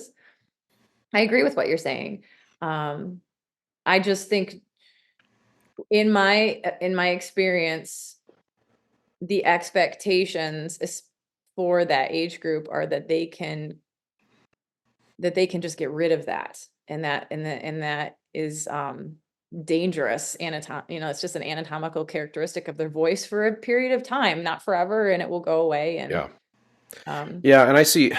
I agree with what you're saying. Um, I just think in my experience, the expectations for that age group are that they can just get rid of that, and that is dangerous. It's just an anatomical characteristic of their voice for a period of time, not forever, and it will go away. And Yeah. um Yeah, and I see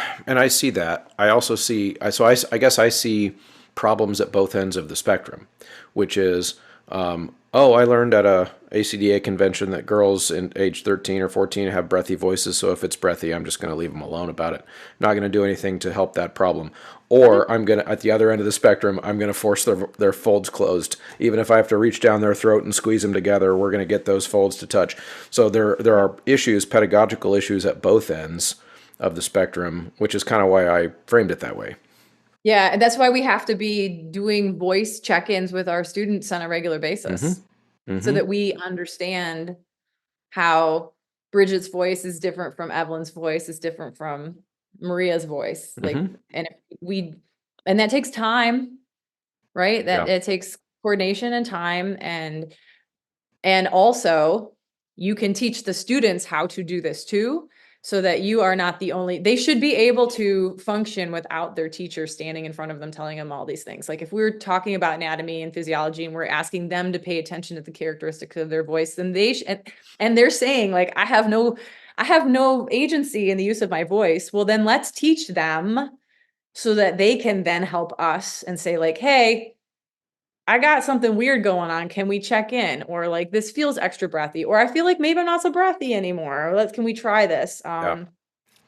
that. I also see, I guess I see problems at both ends of the spectrum, which is, oh, I learned at a ACDA convention that girls in age 13 or 14 have breathy voices, so if it's breathy, I'm just going to leave them alone about it. Not going to do anything to help that problem. Or I'm going to, at the other end of the spectrum, I'm going to force their folds closed. Even if I have to reach down their throat and squeeze them together, we're going to get those folds to touch. So there are issues, pedagogical issues at both ends of the spectrum, which is kind of why I framed it that way. yeah, and that's why we have to be doing voice check-ins with our students on a regular Mm-hmm. basis, so Mm-hmm. that we understand how Bridget's voice is different from Evelyn's voice, is different from Maria's voice. Like, Mm-hmm. and if we, and that takes time. right? That Yeah. it takes coordination and time, and also you can teach the students how to do this too, so that you are not the only, they should be able to function without their teacher standing in front of them telling them all these things. Like if we're talking about anatomy and physiology and we're asking them to pay attention to the characteristics of their voice, then and they're saying like, I have no agency in the use of my voice. Well, then let's teach them so that they can then help us and say like, hey, I got something weird going on. Can we check in? Or like, this feels extra breathy, or I feel like maybe I'm not so breathy anymore. Or can we try this? Yeah.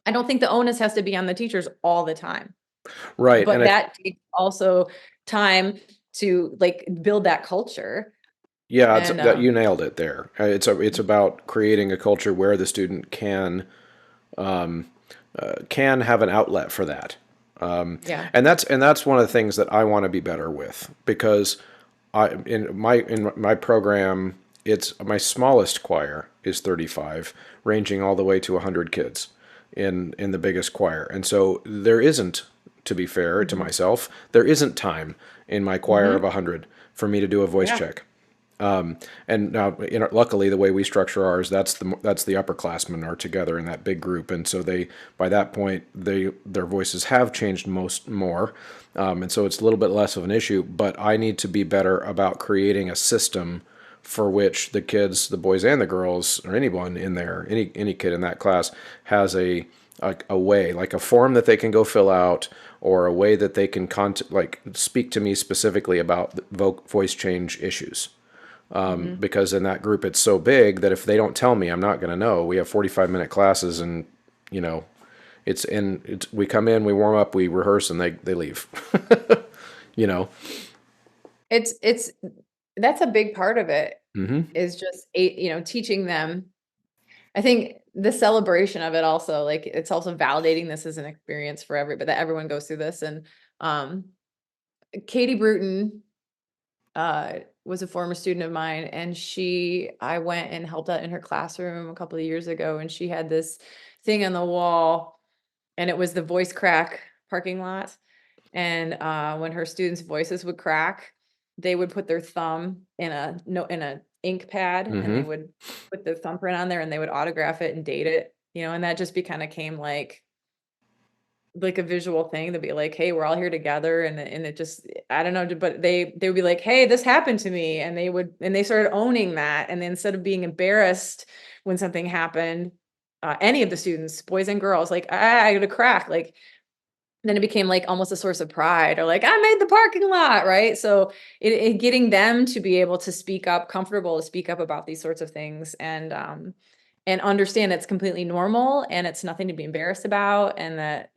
I don't think the onus has to be on the teachers all the time, Right. but And if, that takes also time to like build that culture. yeah, it's And that you nailed it there. It's about creating a culture where the student can have an outlet for that. yeah, And that's one of the things that I want to be better with, because in my program, it's my smallest choir is 35, ranging all the way to 100 kids in the biggest choir. And so there isn't, to be fair to mhm, myself, there isn't time in my choir of mhm, 100 for me to do a voice yeah, check. And now, luckily, the way we structure ours, that's the upperclassmen are together in that big group, and so they, by that point, their voices have changed more, and so it's a little bit less of an issue. But I need to be better about creating a system for which the kids, the boys and the girls, or anyone in there, any kid in that class, has a way, like a form that they can go fill out, or a way that they can like speak to me specifically about voice change issues, mhm. because in that group it's so big that if they don't tell me, I'm not going to know. We have 45-minute classes, and you know, we come in, we warm up, we rehearse, and they leave. you know. It's that's a big part of it, Hmm. is just teaching them. I think the celebration of it also, like, it's also validating this as an experience for everybody, that everyone goes through this. And um, Katie Bruton was a former student of mine, and I went and helped out in her classroom a couple of years ago, and she had this thing on the wall, and it was the voice crack parking lot. And when her students' voices would crack, they would put their thumb in a no in a ink pad, and they Hmm. would put their thumbprint on there, and they would autograph it and date it, and that just kind of came like a visual thing to be like, hey, we're all here together. And it just, I don't know, but they would be like, hey, this happened to me, and they started owning that. And then instead of being embarrassed when something happened, any of the students, boys and girls, like, I got a crack, like, then it became like almost a source of pride, or like, I made the parking lot, right? So getting them to be able to speak up, comfortable to speak up about these sorts of things, and understand it's completely normal and it's nothing to be embarrassed about, and that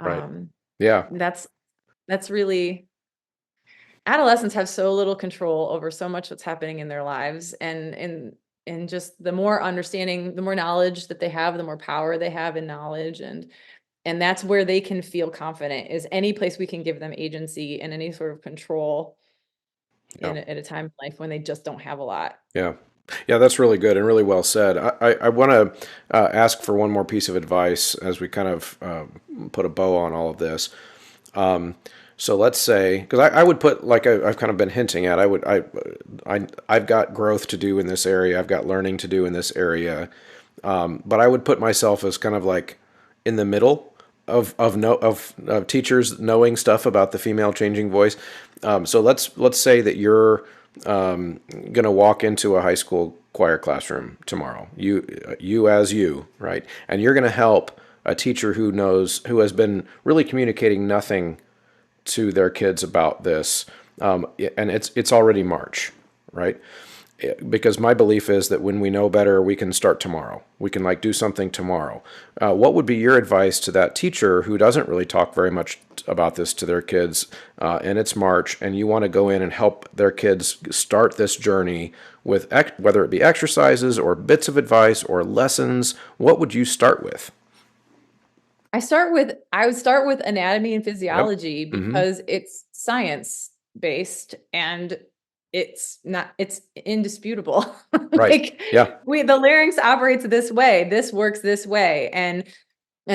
Right. um, Yeah. that's really, adolescents have so little control over so much that's happening in their lives, and just the more understanding, the more knowledge that they have, the more power they have in knowledge. And that's where they can feel confident, is any place we can give them agency and any sort of control Yeah. at a time in life when they just don't have a lot. Yeah. Yeah, that's really good and really well said. I want to ask for one more piece of advice as we kind of put a bow on all of this. So let's say, because I would put, like I've kind of been hinting at, I've got growth to do in this area. I've got learning to do in this area. But I would put myself as kind of like in the middle of teachers knowing stuff about the female changing voice. So let's say that you're going to walk into a high school choir classroom tomorrow. You as you, right? And you're going to help a teacher who has been really communicating nothing to their kids about this, and it's already March, right? Because my belief is that when we know better, we can start tomorrow. We can like do something tomorrow. What would be your advice to that teacher who doesn't really talk very much about this to their kids, and it's March, and you want to go in and help their kids start this journey with whether it be exercises or bits of advice or lessons? What would you start with? I would start with anatomy and Yep. physiology, Mm-hmm. because it's science based, and it's indisputable. Right. Like, Yeah. the larynx operates this way, this works this way. And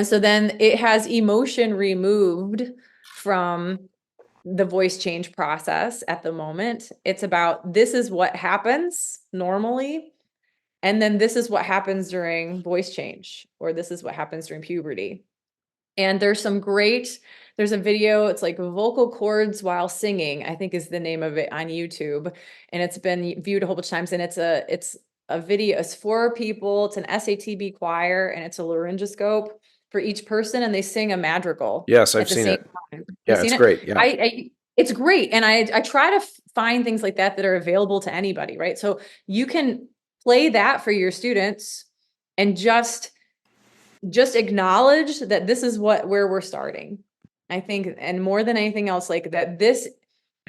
so then it has emotion removed from the voice change process at the moment. It's about, this is what happens normally, and then this is what happens during voice change, or this is what happens during puberty. And there's a video, it's like vocal cords while singing, I think is the name of it, on YouTube. And it's been viewed a whole bunch of times. And it's a video, it's 4 people, it's an SATB choir, and it's a laryngoscope for each person, and they sing a madrigal Yes, at I've the seen same it. time. You've Yeah, seen it's it? great. Yeah. It's great. And I try to find things like that are available to anybody, right? So you can play that for your students and just acknowledge that this is where we're starting. I think, and more than anything else, like that,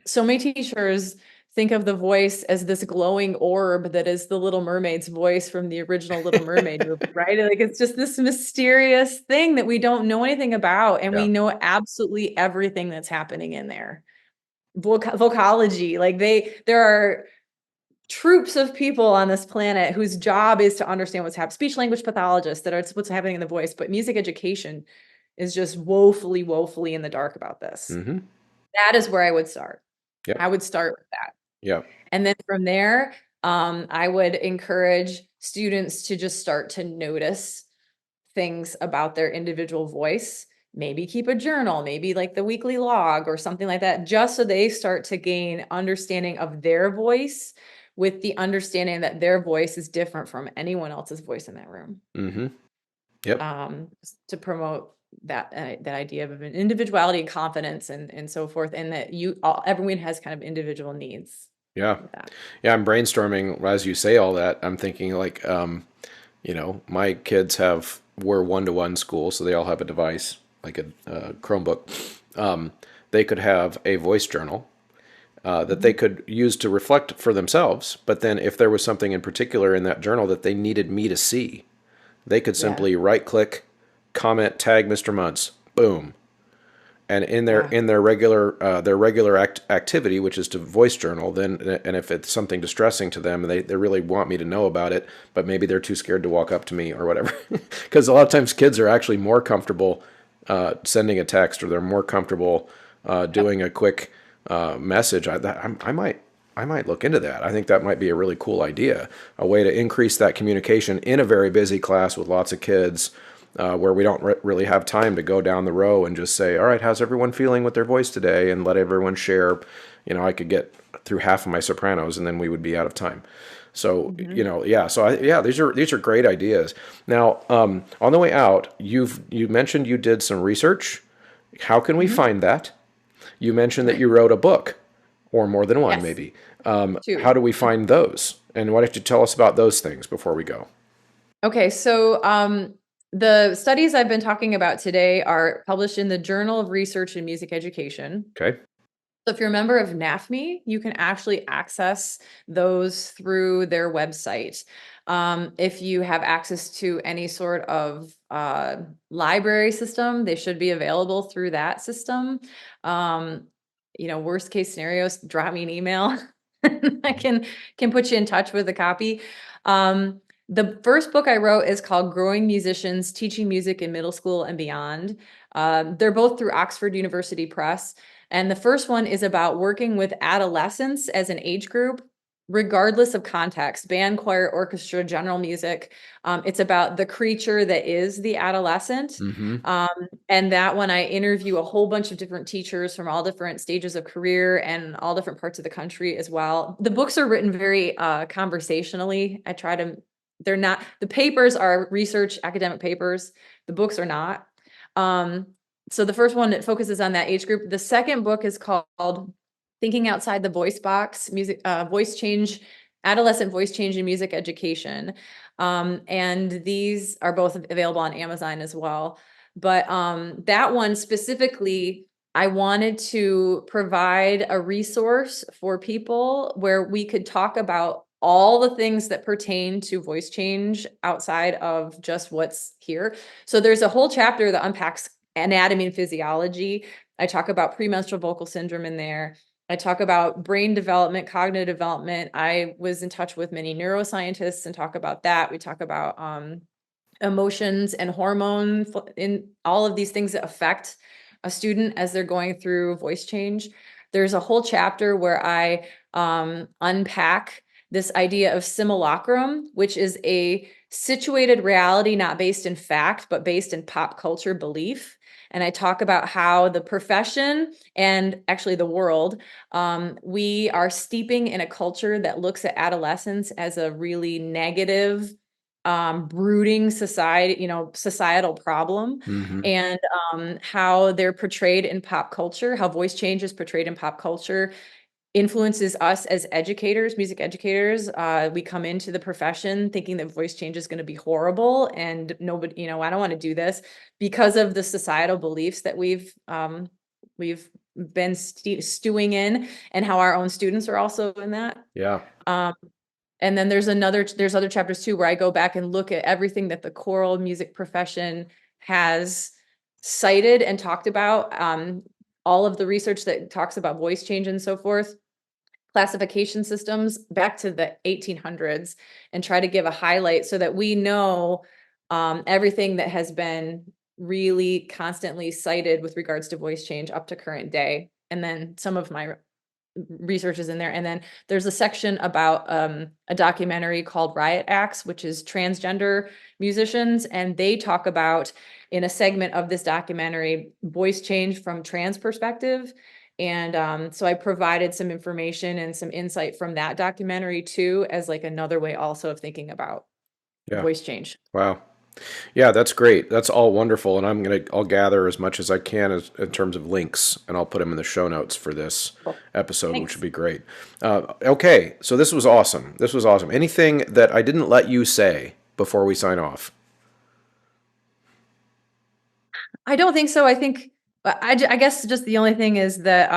so many teachers think of the voice as this glowing orb that is the Little Mermaid's voice from the original Little Mermaid movie, right? Like, it's just this mysterious thing that we don't know anything about, and Yeah. we know absolutely everything that's happening in there. Vocology, like there are troops of people on this planet whose job is to understand what's happening. Speech language pathologists, that are what's happening in the voice, but music education is just woefully in the dark about this. Mm-hmm. That is where I would start. Yeah. I would start with that. Yeah. And then from there, I would encourage students to just start to notice things about their individual voice. Maybe keep a journal, maybe like the weekly log or something like that, just so they start to gain understanding of their voice, with the understanding that their voice is different from anyone else's voice in that room. Mm-hmm. Yep. To promote that idea of an individuality and confidence and so forth, and that everyone has kind of individual needs. Yeah. With that. Yeah, I'm brainstorming as you say all that. I'm thinking like, my kids were one-to-one school, so they all have a device, like a Chromebook. They could have a voice journal that they could use to reflect for themselves. But then if there was something in particular in that journal that they needed me to see, they could simply right-click, comment, tag Mr. Muntz, boom. And in their regular activity, which is to voice journal, and if it's something distressing to them, they really want me to know about it, but maybe they're too scared to walk up to me or whatever. Because a lot of times kids are actually more comfortable sending a text, or they're more comfortable doing a quick message. I might look into that. I think that might be a really cool idea, a way to increase that communication in a very busy class with lots of kids. Where we don't really have time to go down the row and just say, all right, how's everyone feeling with their voice today? And let everyone share. I could get through half of my sopranos and then we would be out of time. So, these are great ideas. Now, on the way out, you mentioned you did some research. How can we find that? You mentioned that you wrote a book, or more than one, Yes. maybe. 2. How do we find those? And why don't you tell us about those things before we go? Okay, so the studies I've been talking about today are published in the Journal of Research in Music Education. Okay. So if you're a member of NAFME, you can actually access those through their website. If you have access to any sort of library system, they should be available through that system. Worst case scenarios, drop me an email. I can put you in touch with a copy. The first book I wrote is called Growing Musicians, Teaching Music in Middle School and Beyond. They're both through Oxford University Press. And the first one is about working with adolescents as an age group, regardless of context, band, choir, orchestra, general music. It's about the creature that is the adolescent. Mm-hmm. And that one, I interview a whole bunch of different teachers from all different stages of career and all different parts of the country as well. The books are written very conversationally. The papers are research academic papers. The books are not. So the first one, it focuses on that age group. The second book is called Thinking Outside the Voice Box, Adolescent Voice Change in Music Education. And these are both available on Amazon as well. But that one specifically, I wanted to provide a resource for people where we could talk about all the things that pertain to voice change outside of just what's here. So there's a whole chapter that unpacks anatomy and physiology. I talk about premenstrual vocal syndrome in there. I talk about brain development, cognitive development. I was in touch with many neuroscientists and talk about that. We talk about emotions and hormones in all of these things that affect a student as they're going through voice change. There's a whole chapter where I unpack this idea of simulacrum, which is a situated reality not based in fact, but based in pop culture belief. And I talk about how the profession and actually the world, we are steeping in a culture that looks at adolescence as a really negative, brooding societal problem, Mm-hmm. and how they're portrayed in pop culture, how voice change is portrayed in pop culture influences us as educators, music educators. We come into the profession thinking that voice change is going to be horrible and nobody, I don't want to do this because of the societal beliefs that we've been stewing in, and how our own students are also in that. Yeah. Um, and then there's other chapters too, where I go back and look at everything that the choral music profession has cited and talked about, all of the research that talks about voice change and so forth, classification systems back to the 1800s, and try to give a highlight so that we know everything that has been really constantly cited with regards to voice change up to current day. And then some of my research is in there. And then there's a section about a documentary called Riot Acts, which is transgender musicians. And they talk about, in a segment of this documentary, voice change from trans perspective. And so I provided some information and some insight from that documentary too, as like another way also of thinking about Yeah. voice change. Wow. Yeah, that's great. That's all wonderful, and I'll gather as much as I can in terms of links, and I'll put them in the show notes for this Cool. episode, which Thanks. would be great. Okay, so this was awesome. This was awesome. Anything that I didn't let you say before we sign off? I don't think so. I think I guess just the only thing is that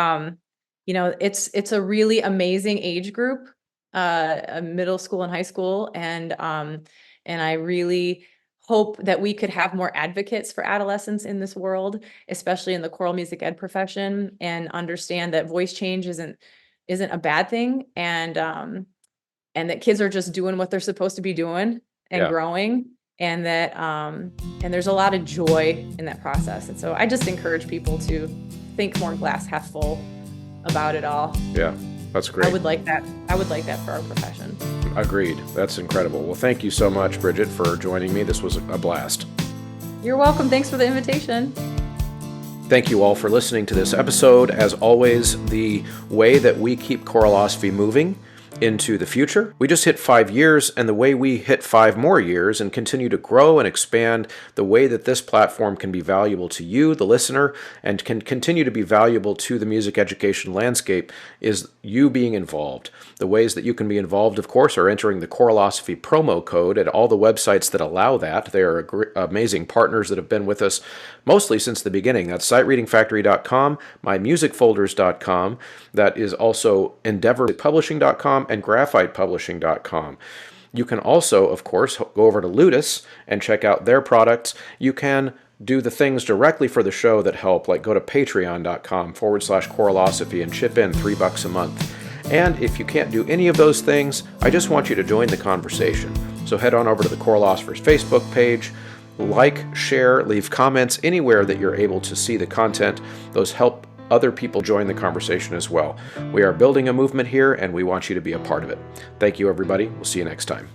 it's a really amazing age group, middle school and high school, and I really hope that we could have more advocates for adolescents in this world, especially in the choral music ed profession, and understand that voice change isn't a bad thing, and that kids are just doing what they're supposed to be doing and Yeah. growing, and that and there's a lot of joy in that process. And so I just encourage people to think more glass half full about it all. Yeah, that's great. I would like that for our profession. Agreed. That's incredible. Well, thank you so much, Bridget, for joining me. This was a blast. You're welcome. Thanks for the invitation. Thank you all for listening to this episode. As always, the way that we keep Choralosophy moving into the future. We just hit 5 years, and the way we hit 5 more years and continue to grow and expand, the way that this platform can be valuable to you, the listener, and can continue to be valuable to the music education landscape is you being involved. The ways that you can be involved, of course, are entering the Choralosophy promo code at all the websites that allow that. They are amazing partners that have been with us mostly since the beginning. That's SightReadingFactory.com, MyMusicFolders.com. That is also EndeavorPublishing.com and GraphitePublishing.com. You can also, of course, go over to Ludus and check out their products. You can do the things directly for the show that help, like go to patreon.com/Choralosophy and chip in $3 a month. And if you can't do any of those things, I just want you to join the conversation. So head on over to the Choralosophers Facebook page, like, share, leave comments anywhere that you're able to see the content. Those help other people join the conversation as well. We are building a movement here, and we want you to be a part of it. Thank you, everybody. We'll see you next time.